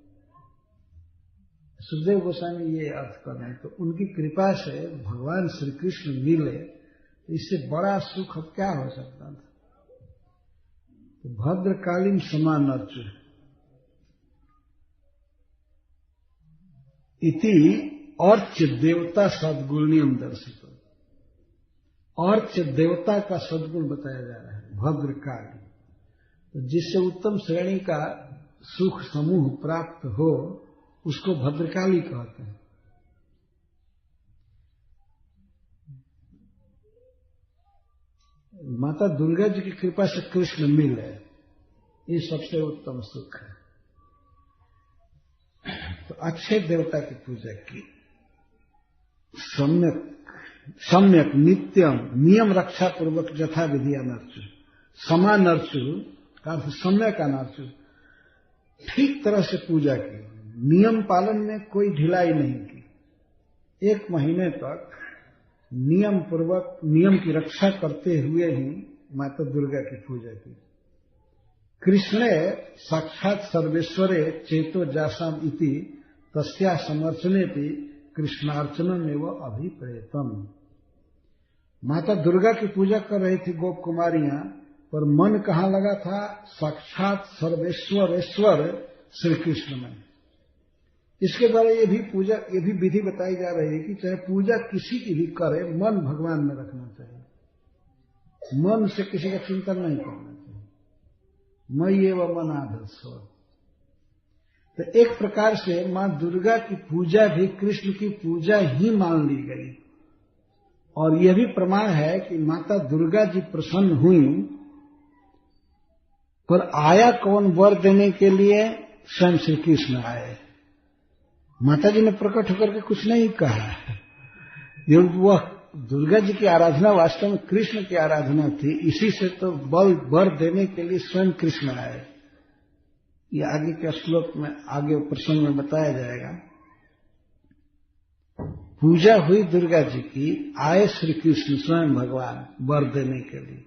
सुखदेव गोस्वामी ये अर्थ कर रहे हैं। तो उनकी कृपा से भगवान श्री कृष्ण मिले, इससे बड़ा सुख अब क्या हो सकता था। तो भद्रकालीन समानर्च इति अर्च देवता सद्गुण्यम दर्शित। अर्च देवता का सद्गुण बताया जा रहा है भद्रकाली। तो जिससे उत्तम श्रेणी का सुख समूह प्राप्त हो उसको भद्रकाली कहते हैं। माता दुर्गा जी की कृपा से कृष्ण मिले, ये सबसे उत्तम सुख है। तो अक्षय देवता की पूजा की, सम्यक नित्यम नियम रक्षा पूर्वक यथा विधि अनर्चु, समानर्चु का अर्थ सम्यक अनर्चु, ठीक तरह से पूजा की, नियम पालन में कोई ढिलाई नहीं की। 1 महीने तक नियम पूर्वक नियम की रक्षा करते हुए ही माता दुर्गा की पूजा की। कृष्णे साक्षात सर्वेश्वरे चेतो जासाम इति तस्या समर्चने भी कृष्णार्चनम एवं अभिप्रेतम। माता दुर्गा की पूजा कर रही थी गोप कुमारियां, पर मन कहाँ लगा था? साक्षात सर्वेश्वरेश्वर श्री कृष्ण में। इसके द्वारा ये भी विधि बताई जा रही है कि चाहे पूजा किसी की भी करे, मन भगवान में रखना चाहिए, मन से किसी का चिंतन नहीं करना चाहिए। मयि एव मनाधस्व। तो एक प्रकार से मां दुर्गा की पूजा भी कृष्ण की पूजा ही मान ली गई। और यह भी प्रमाण है कि माता दुर्गा जी प्रसन्न हुई, पर आया कौन वर देने के लिए? स्वयं श्री कृष्ण आए। माता जी ने प्रकट होकर के कुछ नहीं कहा। वह दुर्गा जी की आराधना वास्तव में कृष्ण की आराधना थी, इसी से तो बल वर देने के लिए स्वयं कृष्ण आए। ये आगे के श्लोक में, आगे प्रसंग में बताया जाएगा। पूजा हुई दुर्गा जी की, आए श्री कृष्ण स्वयं भगवान वर देने के लिए,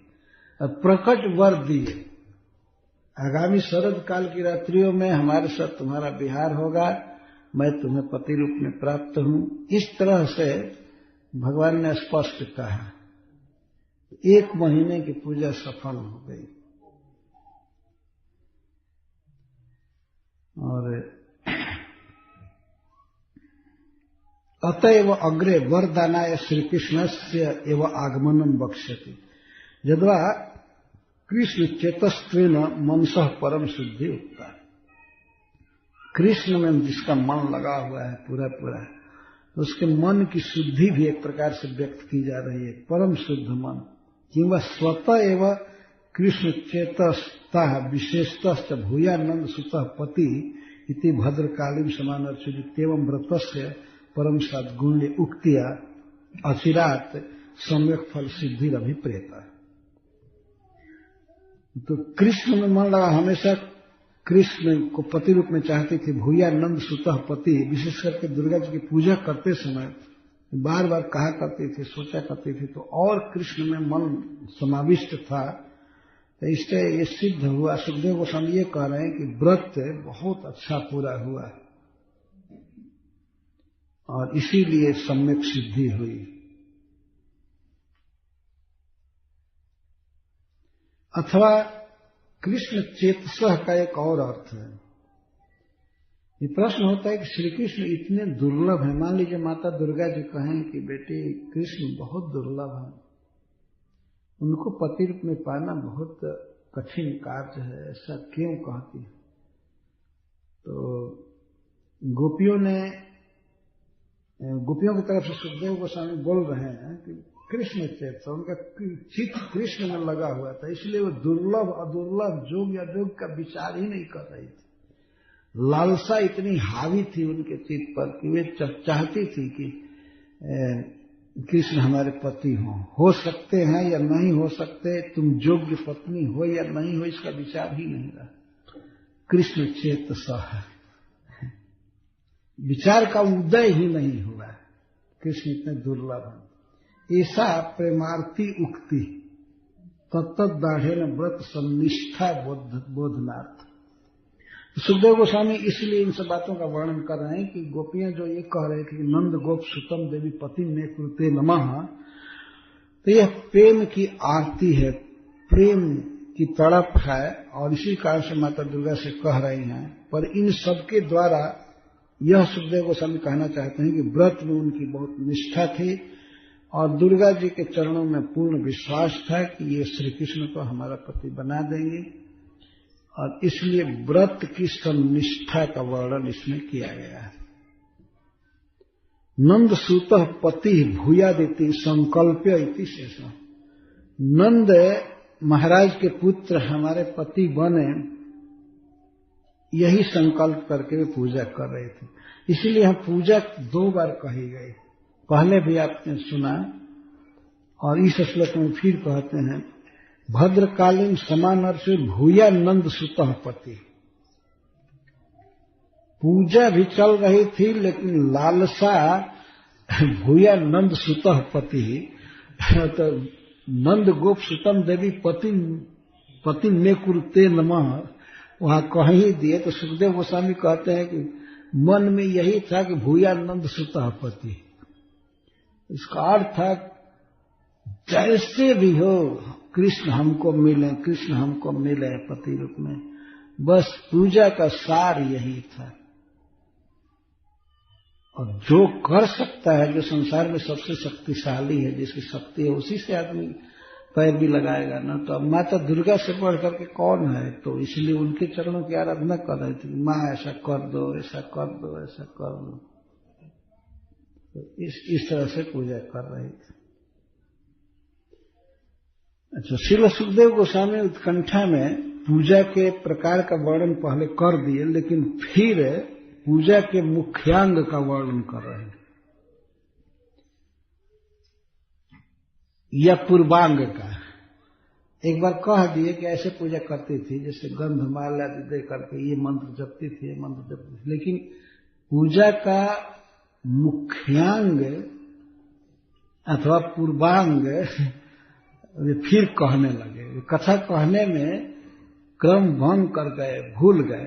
और प्रकट वर दिए। आगामी शरद काल की रात्रियों में हमारे साथ तुम्हारा विहार होगा, मैं तुम्हें पति रूप में प्राप्त हूं। इस तरह से भगवान ने स्पष्ट कहा। 1 महीने की पूजा सफल हो गई। और अतएव अग्रे वरदानाय श्रीकृष्णस्य एव आगमनम बक्ष्यति यद्वा कृष्ण चेतस्त्वेन मनसः परम शुद्धि उक्ता। कृष्ण में जिसका मन लगा हुआ है पूरा पूरा, तो उसके मन की शुद्धि भी एक प्रकार से व्यक्त की जा रही है, परम शुद्ध मन। किंवा स्वतः एवं कृष्ण चेतस्ता विशेषतः भूयानंद सुतः पति इति भद्रकालीन समानर्चुदित्येवं व्रतस्य परम सद्गुण्य उक्तिया अचिरात सम्यक फल सिद्धि अभिप्रेता। तो कृष्ण में मन लगा, हमेशा कृष्ण को पति रूप में चाहती थी। भूयानंद सुतः पति, विशेष करके दुर्गा जी की पूजा करते समय बार बार कहा करती थी, सोचा करती थी, तो और कृष्ण में मन समाविष्ट था। तो इससे ये सिद्ध हुआ। सुखदेव गोस्वामी ये कह रहे हैं कि व्रत बहुत अच्छा पूरा हुआ और इसीलिए सम्यक सिद्धि हुई। अथवा कृष्ण चेतसः का एक और अर्थ है। ये प्रश्न होता है कि श्री कृष्ण इतने दुर्लभ है। मान लीजिए माता दुर्गा जी कहें कि बेटी कृष्ण बहुत दुर्लभ है, उनको पति रूप में पाना बहुत कठिन कार्य है, ऐसा क्यों कहती है? तो गोपियों की तरफ से सुखदेव गोस्वामी बोल रहे हैं कि कृष्ण चेत, उनका चित्त कृष्ण में लगा हुआ था, इसलिए वो दुर्लभ अदुर्लभ जोग या जोग का विचार ही नहीं कर रही थी। लालसा इतनी हावी थी उनके चित्त पर कि वे चाहती थी कि कृष्ण हमारे पति हो सकते हैं या नहीं हो सकते, तुम योग्य पत्नी हो या नहीं हो, इसका विचार ही नहीं रहा। कृष्ण चेतसः, विचार का उदय ही नहीं हुआ। कृष्ण इतने दुर्लभ हैं। ऐसा प्रेमार्थी उक्ति तत्दाढ़ व्रत सन्निष्ठा बोधनार्थ। सुखदेव गोस्वामी इसलिए इन सब बातों का वर्णन कर रहे हैं कि गोपियां जो ये कह रहे थे कि नंद गोप सुतम देवी पति में कृते नमः, तो यह प्रेम की आरती है, प्रेम की तड़प है, और इसी कारण से माता दुर्गा से कह रही हैं। पर इन सबके द्वारा यह सुखदेव गोस्वामी कहना चाहते हैं कि व्रत में उनकी बहुत निष्ठा थी और दुर्गा जी के चरणों में पूर्ण विश्वास था कि ये श्री कृष्ण को हमारा पति बना देंगे, और इसलिए व्रत की सन्निष्ठा का वर्णन इसमें किया गया है। नंद सूतः पति भूयादिति संकल्प्य इति शेष। नंद महाराज के पुत्र हमारे पति बने, यही संकल्प करके वे पूजा कर रहे थे। इसीलिए हम पूजा 2 बार कही गई। पहले भी आपने सुना और इस श्लोक में फिर कहते हैं, भद्रकालीन समानर से भूयानंद सुतः पति। पूजा भी चल रही थी, लेकिन लालसा भूया नंद सुतः पति, तो नंद गोप सुतम देवी पति में कुरुते नमः वहां कह ही दिए। तो सुखदेव गोस्वामी कहते हैं कि मन में यही था कि भूया नंद सुतः पति। इसका अर्थ था जैसे भी हो कृष्ण हमको मिले पति रूप में। बस पूजा का सार यही था। और जो कर सकता है, जो संसार में सबसे शक्तिशाली है, जिसकी शक्ति है, उसी से आदमी पैर भी लगाएगा ना। तो अब माता दुर्गा से बढ़ करके कौन है? तो इसलिए उनके चरणों की आराधना कर रहे थे। माँ ऐसा कर दो, ऐसा कर दो, ऐसा कर दो। तो इस तरह से पूजा कर रहे थे। अच्छा, श्रील सुखदेव गोस्वामी उत्कंठा में पूजा के प्रकार का वर्णन पहले कर दिए, लेकिन फिर पूजा के मुख्यांग का वर्णन कर रहे हैं या पूर्वांग का। एक बार कह दिए कि ऐसे पूजा करती थी, जैसे गंधमाला दे करके ये मंत्र जपती थी, ये मंत्र जपती थी। लेकिन पूजा का मुख्यांग अथवा पूर्वांग फिर कहने लगे। कथा कहने में क्रम भंग कर गए, भूल गए,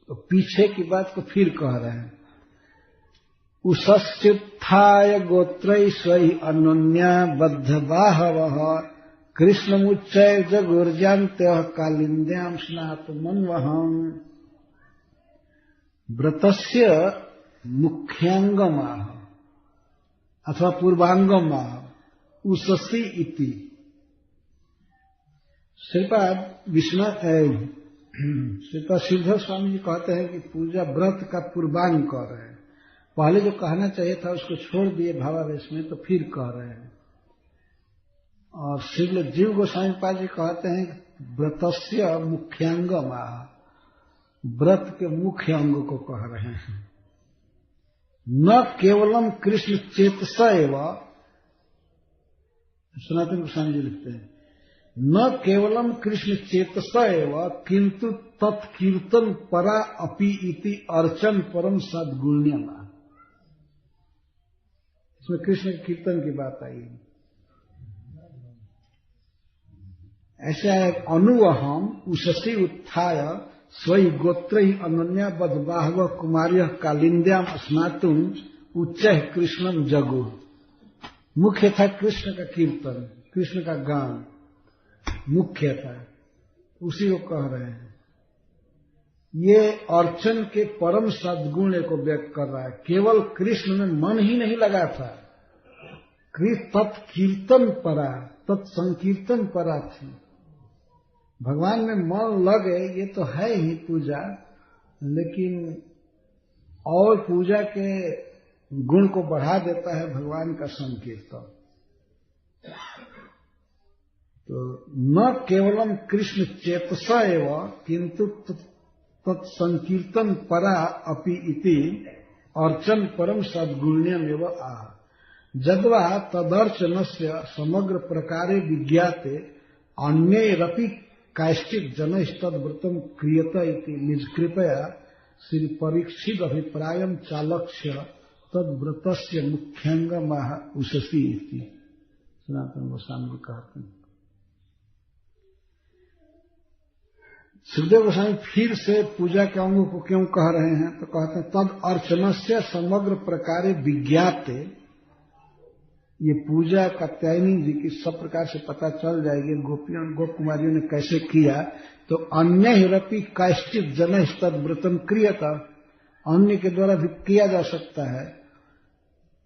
तो पीछे की बात को फिर कह रहे हैं। उसस्युत्थाय गोत्रैः स्वै अनन्या बद्धबाहवः कृष्णमुच्चैः जगुर्जान्त्यः कालिन्द्यां स्नातुमन्वहम्। व्रतस्य मुख्यांगमाह अथवा पूर्वांगमाह उससी इति। श्रीपाद श्रीधर स्वामी जी कहते हैं कि पूजा व्रत का पूर्वांग कर रहे हैं। पहले जो कहना चाहिए था उसको छोड़ दिए भावावेश में, तो फिर कह रहे हैं। और श्री जीव गोस्वामी पाद जी कहते हैं व्रतस्य मुख्यांगमाह, व्रत के मुख्य अंग को कह रहे हैं। न केवलम कृष्ण चेतस एवं, सनातन गोस्वामी जी लिखते हैं, न केवलम कृष्ण चेतस एवं किंतु तत्कीर्तन परा अपि इति अर्चन परम सद्गुण्यमा। इसमें कृष्ण के कीर्तन की बात आई। ऐसा है, अनुवहम उससी उत्थाय स्वई गोत्र अनन्या बदबाहव कुमार्य कालिंद्याम स्नातुम उच्च कृष्णम जगु। मुख्य था कृष्ण का कीर्तन, कृष्ण का गान मुख्य था, उसी को कह रहे हैं। ये अर्चन के परम सद्गुण को व्यक्त कर रहा है। केवल कृष्ण में मन ही नहीं लगा था, तत्कीर्तन परा, तत्संकीर्तन परा थी। भगवान में मन लगे ये तो है ही पूजा, लेकिन और पूजा के गुण को बढ़ा देता है भगवान का संकीर्तन। तो न केवलम कृष्ण चेतस एवं किंतु तत्संकीर्तन परा अपि इति अर्चन परम सद्गुण्यम एवं आह। जद्वा तदर्चनस्य समग्र प्रकारे विज्ञाते अन्यैरपि कैश्चित् जनस्तद्व्रतं क्रियत इति निष्कृपया श्री परीक्षित अभिप्रायं चालक्ष्य तद्व्रतस्य मुख्यांगमाह उससी इति। सनातन गोस्वामी कहते हैं। सुखदेव गोस्वामी फिर से पूजा के अंगों को क्यों कह रहे हैं? तो कहते हैं तद अर्चनस्य समग्र प्रकारे विज्ञाते। ये पूजा कात्यायनी जी की सब प्रकार से पता चल जाएगी, गोपियों गोप कुमारियों ने कैसे किया। तो अन्य हिरपि कैश्चित जन तद्व्रतम क्रियता, अन्य के द्वारा भी किया जा सकता है।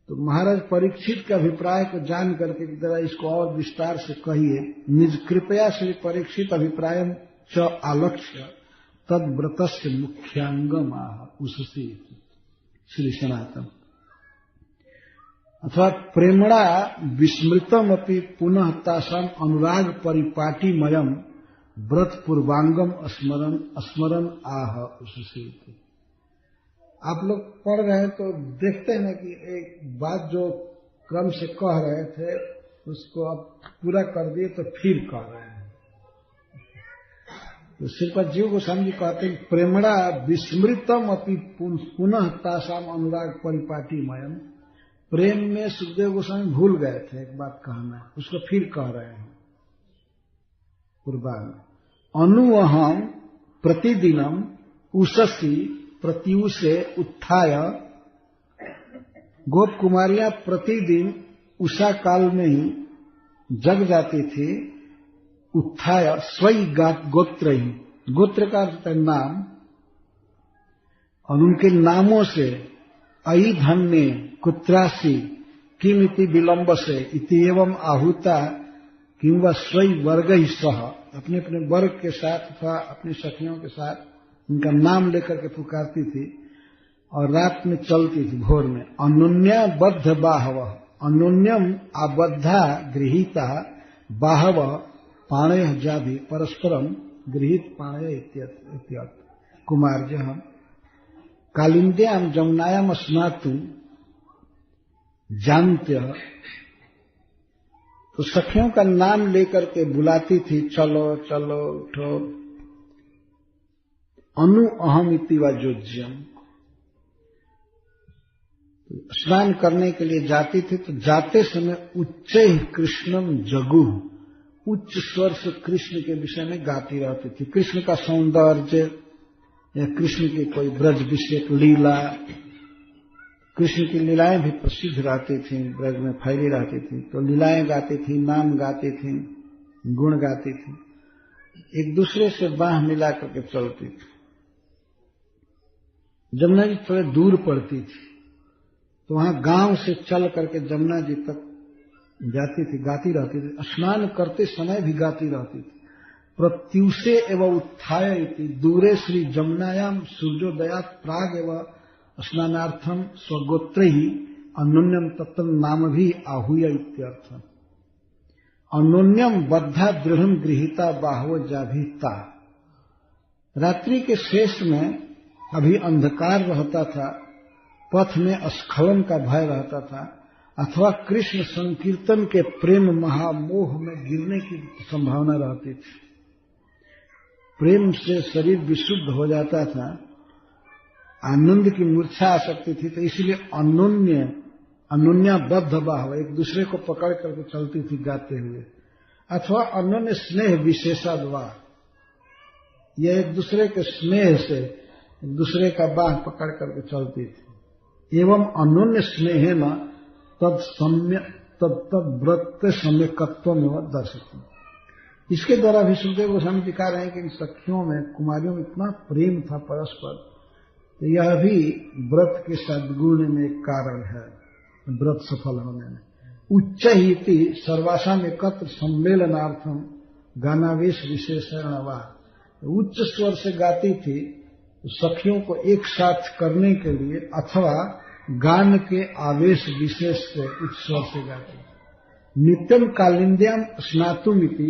तो महाराज परीक्षित के अभिप्राय को जान करके जरा इसको और विस्तार से कहिए। निज कृपया श्री परीक्षित अभिप्रायम च आलक्ष्य तद्व्रतस्य मुख्यांगम आह उससे श्री सनातन। अथवा प्रेमणा विस्मृतम अपि पुनः तासाम अनुराग परिपाटीमयम व्रत पूर्वांगम स्मरण आह उससे। आप लोग पढ़ रहे हैं तो देखते हैं कि एक बात जो क्रम से कह रहे थे उसको अब पूरा कर दिए तो फिर कह रहे हैं। तो श्रीपद जीव गोस्वामी जी कहते हैं प्रेमणा विस्मृतम अपि पुनः तासाम अनुराग परिपाटीमयम। प्रेम में सुखदेव गोस्वामी भूल गए थे एक बात कहना, उसको फिर कह रहे हैं पूर्वांग। अनुअहम प्रतिदिनम उषसी प्रत्युषे उत्थाय, गोप कुमारियां प्रतिदिन उषा काल में ही जग जाती थी। उत्थाय स्वई गोत्र ही, गोत्र का अर्थ है नाम, और उनके नामों से अयि धन्य कुत्रासी किमिति विलंब से इति एवं आहुता किंवा स्वई वर्ग ही सह, अपने अपने वर्ग के साथ अथवा अपनी सखियों के साथ उनका नाम लेकर के पुकारती थी और रात में चलती थी भोर में। अनुन्या बद्ध बाहव, अनुन्यम आबद्धा गृहीता बाहव पाणय जाभि परस्परम गृहीत पाणय इत्यर्थ। कुमार जो हम कालिंद्याम जमुनायाम स्नातु जानते, तो सखियों का नाम लेकर के बुलाती थी, चलो चलो उठो। अनु अहम इति व जोज्यम, स्नान करने के लिए जाती थी तो जाते समय उच्च कृष्णम जगु, उच्च स्वर से कृष्ण के विषय में गाती रहती थी। कृष्ण का सौंदर्य या कृष्ण की कोई ब्रज विषयक लीला, कृष्ण की लीलाएं भी प्रसिद्ध रहती थी, ब्रज में फैली रहती थी, तो लीलाएं गाती थी, नाम गाती थी, गुण गाती थी, एक दूसरे से बाह मिला करके चलती थी। जमुना जी थोड़े दूर पड़ती थी तो वहां गांव से चल करके जमुना जी तक जाती थी, गाती रहती थी। स्नान करते समय भी गाती रहती थी। प्रत्युषे एवं उत्थाय इति दूरे श्री जमुनायाम सूर्योदयात् प्राग एवं स्नानार्थम स्वगोत्र ही अनुन्यम तत्व नाम भी आहूय इत्यर्थ। अनुन्यम बद्धा दृढ़ गृहीता बाहव जाभीता, रात्रि के शेष में अभी अंधकार रहता था, पथ में स्खलन का भय रहता था, अथवा कृष्ण संकीर्तन के प्रेम महामोह में गिरने की संभावना रहती थी। प्रेम से शरीर विशुद्ध हो जाता था, आनंद की मूर्छा आ सकती थी, तो इसलिए अनुन्या बद्ध बाहव, एक दूसरे को पकड़ करके चलती थी गाते हुए, अथवा अन्योन्य स्नेह विशेषाद्वा, यह एक दूसरे के स्नेह से एक दूसरे का बाह पकड़ करके चलती थी। एवं अन्योन्य स्नेह न तद व्रत सम्यकत्व में वह दर्शक। इसके द्वारा भी सुखदेव गोस्वामी दिखा रहे हैं कि इन सखियों में, कुमारियों में इतना प्रेम था परस्पर, तो यह भी व्रत के सद्गुण में एक कारण है, व्रत सफल होने में। उच्च ही सर्वासाम एकत्र सम्मेलनार्थम गानावेश विशेषणवा, उच्च स्वर से गाती थी सखियों को एक साथ करने के लिए, अथवा गान के आवेश विशेष से उच्च स्वर से गाती। नित्यम कालिंद्याम स्नातुमिति,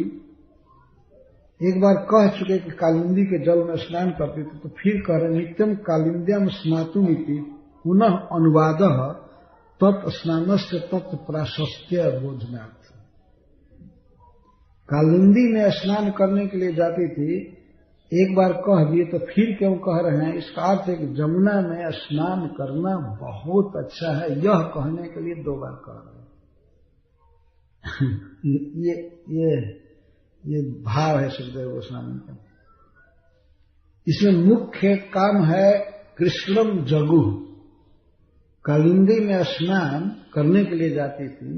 एक बार कह चुके कि कालिंदी के जल में स्नान करते थे, तो फिर कह रहे नित्यम कालिंद्याम स्नातुमिति पुनः अनुवाद तत्स्नानस्य तत्प्राशस्त्य बोधनार्थ। कालिंदी में स्नान करने के लिए जाती थी, एक बार कह दिए तो फिर क्यों कह रहे हैं, इसका अर्थ है कि जमुना में स्नान करना बहुत अच्छा है, यह कहने के लिए दो बार कह रहे हैं। ये भाव है सुखदेव गोस्वामी का। इसमें मुख्य काम है कृष्णम जगु, कालिंदी में स्नान करने के लिए जाती थी,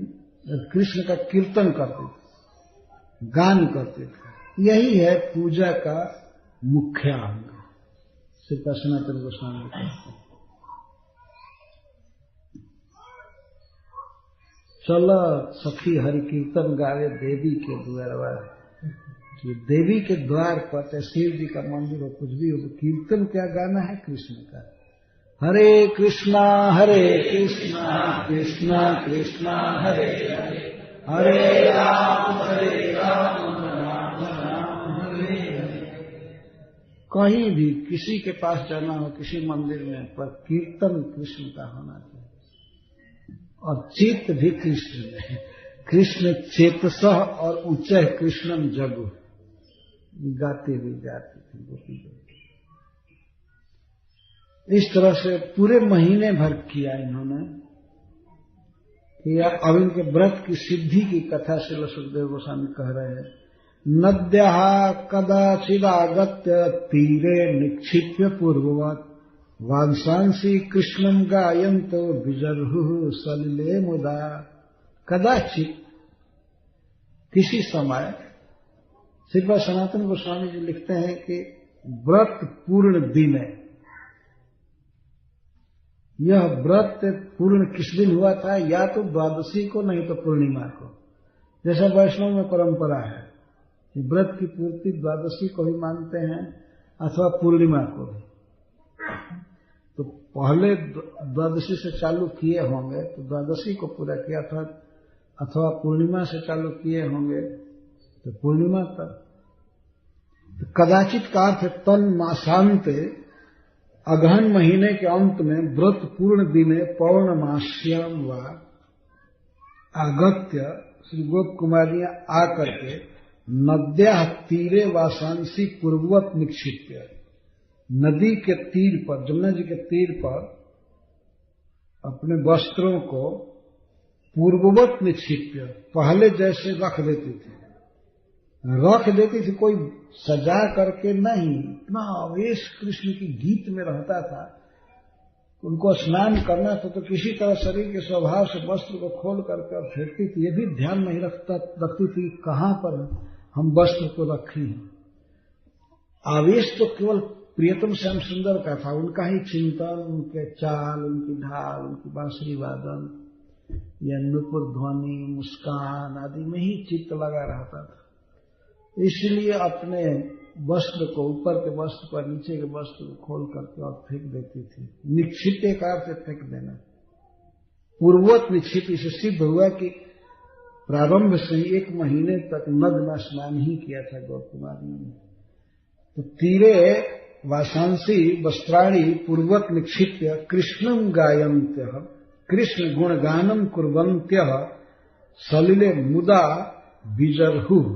कृष्ण का कीर्तन करती थी, गान करते थे। यही है पूजा का मुख्य अंग, श्री सनातन गोस्वामी कहते हैं। चलो सखी हरि कीर्तन गावे देवी के द्वार, कि देवी के द्वार पर, चाहे शिव जी का मंदिर हो, कुछ भी हो, तो कीर्तन क्या गाना है कृष्ण का। हरे कृष्णा कृष्णा कृष्णा हरे हरे, हरे राम राम राम हरे हरे। कहीं भी किसी के पास जाना हो, किसी मंदिर में, पर कीर्तन कृष्ण का होना चाहिए। और चित्त भी कृष्ण में, कृष्ण चेतसः और उच्च कृष्णम जगु, गाते हुए जाती थी गोपी। इस तरह से पूरे महीने भर किया इन्होंने। या अब इनके व्रत की सिद्धि की कथा श्रील सुखदेव गोस्वामी कह रहे हैं। नद्यः कदाचिदागत्य तीरे निक्षिप्य पूर्ववत् वांसांसी कृष्णं गायन्तो विजर्हुः सलिले मुदा। कदाचित किसी समय श्रीपाद सनातन गोस्वामी जी लिखते हैं कि व्रत पूर्ण दिन है। यह व्रत पूर्ण किस दिन हुआ था? या तो द्वादशी को, नहीं तो पूर्णिमा को। जैसा वैष्णव में परंपरा है कि व्रत की पूर्ति द्वादशी को भी मानते हैं अथवा पूर्णिमा को भी। तो पहले द्वादशी से चालू किए होंगे तो द्वादशी को पूरा किया था, अथवा पूर्णिमा से चालू किए होंगे तो पूर्णिमा तक। तो कदाचित का अर्थ तन मासांते, अगहन महीने के अंत में व्रत पूर्ण दिने पौर्णमास्याम व आगत्य श्री गोप कुमारियां आकर के नद्या तीरे वासांसी पूर्ववत निक्षिप्य, नदी के तीर पर, जमुना जी के तीर पर अपने वस्त्रों को पूर्ववत निक्षिप्य, पहले जैसे रख देती थी। कोई सजा करके नहीं। इतना आवेश कृष्ण की गीत में रहता था। उनको स्नान करना था तो किसी तरह शरीर के स्वभाव से वस्त्र को खोल करके और फेंकती थी। ये भी ध्यान नहीं रखती थी कहां पर हम वस्त्र को रखें। आवेश तो केवल प्रियतम श्याम सुंदर का था, उनका ही चिंतन, उनके चाल, उनकी ढाल, उनकी बांसुरी वादन या नुपुर ध्वनि, मुस्कान आदि में ही चित्त लगा रहता था। इसलिए अपने वस्त्र को, ऊपर के वस्त्र पर नीचे के वस्त्र को खोल करके और फेंक देती थी। निक्षिप्य कार से फेंक देना। पूर्ववत निक्षिप्य से सिद्ध हुआ कि प्रारंभ से ही 1 महीने तक नग्न स्नान ही किया था गोप कुमारी ने। तो तीरे वासांसी वस्त्राणी पूर्ववत निक्षिप्य कृष्णं गायन्त्यः, कृष्ण गुणगानम कुर्वन्त्यः सलिले मुदा विजर्हुः।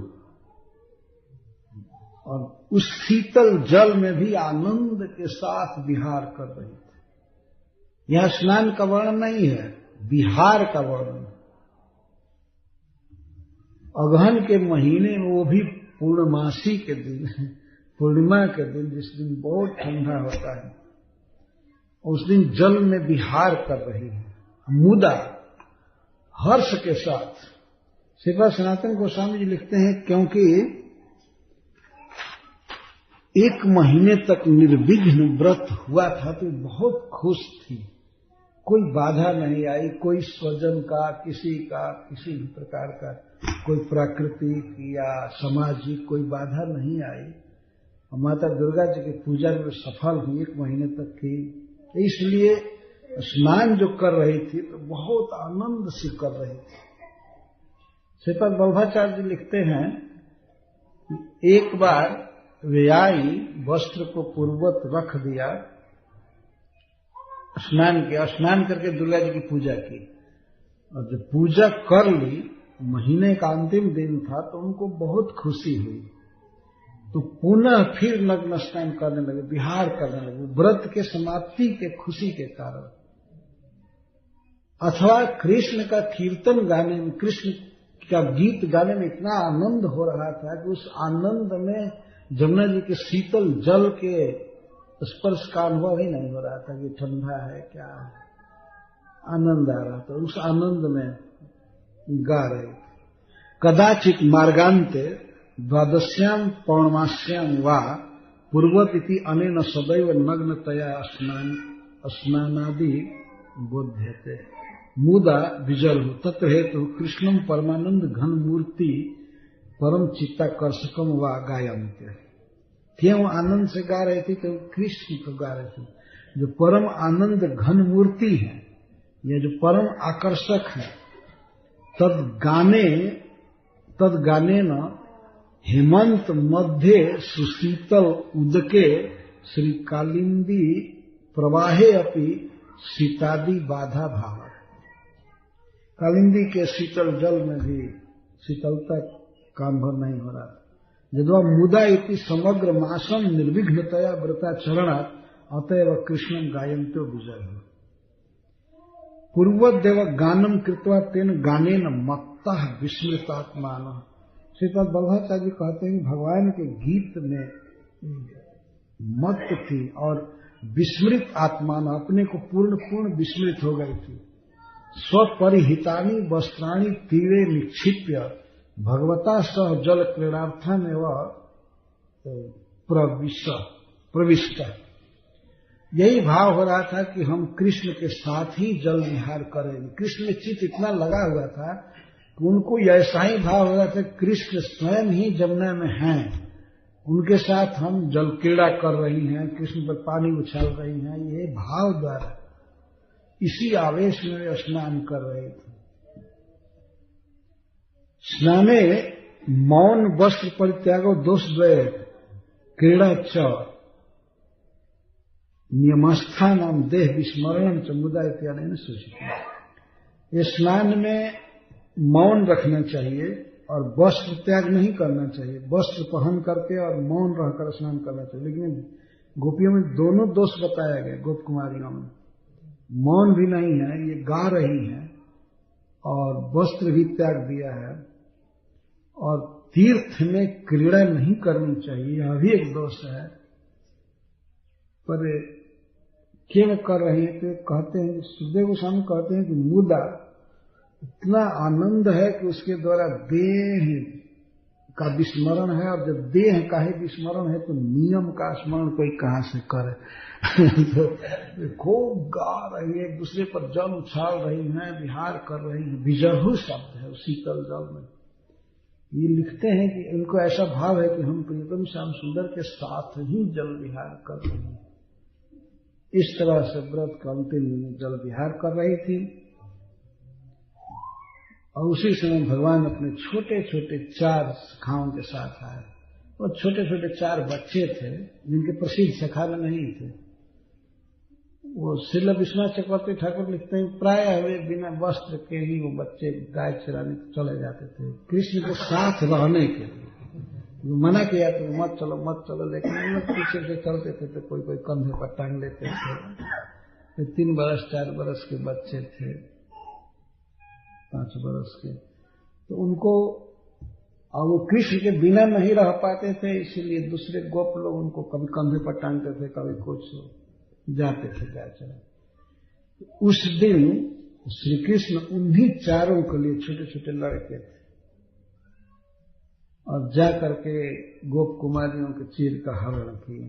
और उस शीतल जल में भी आनंद के साथ विहार कर रही थी। यह स्नान का वर्णन नहीं है, विहार का वर्णन। अगहन के महीने में, वो भी पूर्णमासी के दिन, पूर्णिमा के दिन, जिस दिन बहुत ठंडा होता है, उस दिन जल में विहार कर रही है मुदा, हर्ष के साथ। श्रीपाद सनातन गोस्वामी जी लिखते हैं क्योंकि 1 महीने तक निर्विघ्न व्रत हुआ था तो बहुत खुश थी। कोई बाधा नहीं आई, कोई स्वजन का, किसी भी प्रकार का, कोई प्राकृतिक या सामाजिक कोई बाधा नहीं आई। और माता दुर्गा जी की पूजा में सफल हुई 1 महीने तक की। इसलिए स्नान जो कर रही थी तो बहुत आनंद से कर रही थी। श्रीपाद वल्लभाचार्य जी लिखते हैं कि एक बार वे आई, वस्त्र को पूर्ववत रख दिया, स्नान किया, स्नान करके दुर्गा जी की पूजा की। और जब पूजा कर ली, महीने का अंतिम दिन था, तो उनको बहुत खुशी हुई। तो पुनः फिर नग्न स्नान करने लगे, विहार करने लगे, व्रत के समाप्ति के खुशी के कारण। अथवा कृष्ण का कीर्तन गाने में, कृष्ण का गीत गाने में इतना आनंद हो रहा था कि उस आनंद में जमुना जी के शीतल जल के स्पर्श का अनुभव ही नहीं हो रहा था कि ठंडा है क्या है, आनंद आ रहा था। उस आनंद में गा रहे। कदाचित मार्गान्ते द्वादश्याम पौर्णमास्याम वा पूर्वत इति अनेन सदैव नग्नतया स्नानादि बोध्यते मुदा विजल तत्र हेतु कृष्णम परमानंद घन मूर्ति परम चित्ताकर्षकम व गायन्ते। क्यों आनंद से गा रहे थे? क्यों कृष्ण को गा रहे थे, जो परम आनंद घन मूर्ति है, यह जो परम आकर्षक है। तद गाने न हेमंत मध्य सुशीतल उदके श्री कालिंदी प्रवाहे अपि शीतादि बाधा भाव। कालिंदी के शीतल जल में भी शीतलता काम भर नहीं हो रहा। यद्वा मुदा इति समग्र मासम निर्विघ्नतया व्रताचरणात् अतएव कृष्णं गायन्तो विजय। पूर्वदेव गानम कृत्वा तेन गानेन मत्ता विस्मृतात्मान। श्रीपाद वल्लभाचार्य जी कहते हैं कि भगवान के गीत में मत थी और विस्मृत आत्मान, अपने को पूर्ण विस्मृत हो गई थी। स्वपरिहितानि वस्त्राणि तीरे निक्षिप्य भगवता सह जल क्रीड़ार्था में वह प्रविष्ट। यही भाव हो रहा था कि हम कृष्ण के साथ ही जल विहार करेंगे। कृष्ण में चित्त इतना लगा हुआ था कि उनको ऐसा ही भाव हो रहा था कृष्ण स्वयं ही जमुना में हैं, उनके साथ हम जल क्रीड़ा कर रही हैं, कृष्ण पर पानी उछाल रही हैं। ये भाव द्वारा इसी आवेश में वे स्नान कर रहे थे। स्नाने मौन वस्त्र परित्यागो दोषद्वय क्रीड़ा च नियमस्था नाम देह विस्मरणम च मुदा इत्यादि ने सूचित। ये स्नान में मौन रखना चाहिए और वस्त्र त्याग नहीं करना चाहिए। वस्त्र पहन करके और मौन रहकर स्नान करना चाहिए। लेकिन गोपियों में दोनों दोष बताया गया। गोप कुमारियों में मौन भी नहीं है, ये गा रही हैं, और वस्त्र भी त्याग दिया है, और तीर्थ में क्रीड़ा नहीं करनी चाहिए, यह भी एक दोष है। पर क्यों कर रहे हैं? तो कहते हैं, सुखदेव गोस्वामी कहते हैं कि मुदा इतना आनंद है कि उसके द्वारा देह का विस्मरण है, और जब देह का ही विस्मरण है तो नियम का स्मरण कोई कहां से करे। तो खूब गा रही है, एक दूसरे पर जल उछाल रही हैं, विहार कर रही हैं। विजहु शब्द है शीतल जल में। ये लिखते हैं कि इनको ऐसा भाव है कि हम प्रियतम श्याम सुंदर के साथ ही जल विहार कर रहे हैं। इस तरह से व्रत का अंतिम जल विहार कर रही थी। और उसी समय भगवान अपने छोटे छोटे 4 सखाओं के साथ आए। और छोटे छोटे 4 बच्चे थे जिनके प्रसिद्ध सखा में नहीं थे। वो श्रील विश्वनाथ चक्रवर्ती ठाकुर लिखते हैं, प्राय वे बिना वस्त्र के ही वो बच्चे गाय चराने चले जाते थे कृष्ण के साथ रहने के लिए। मना किया तो मत चलो, लेकिन हम लोग पीछे से चलते थे तो कोई कंधे पर टांग लेते थे। 3 बरस 4 बरस के बच्चे थे, 5 बरस के, तो उनको, और वो कृष्ण के बिना नहीं रह पाते थे, इसीलिए दूसरे गोप लोग उनको कभी कंधे पर टांगते थे, कभी कुछ जाते थे गाय। उस दिन श्री कृष्ण उन्हीं 4 के लिए, छोटे छोटे लड़के थे, और जाकर के गोप कुमारियों के चीर का हरण किए।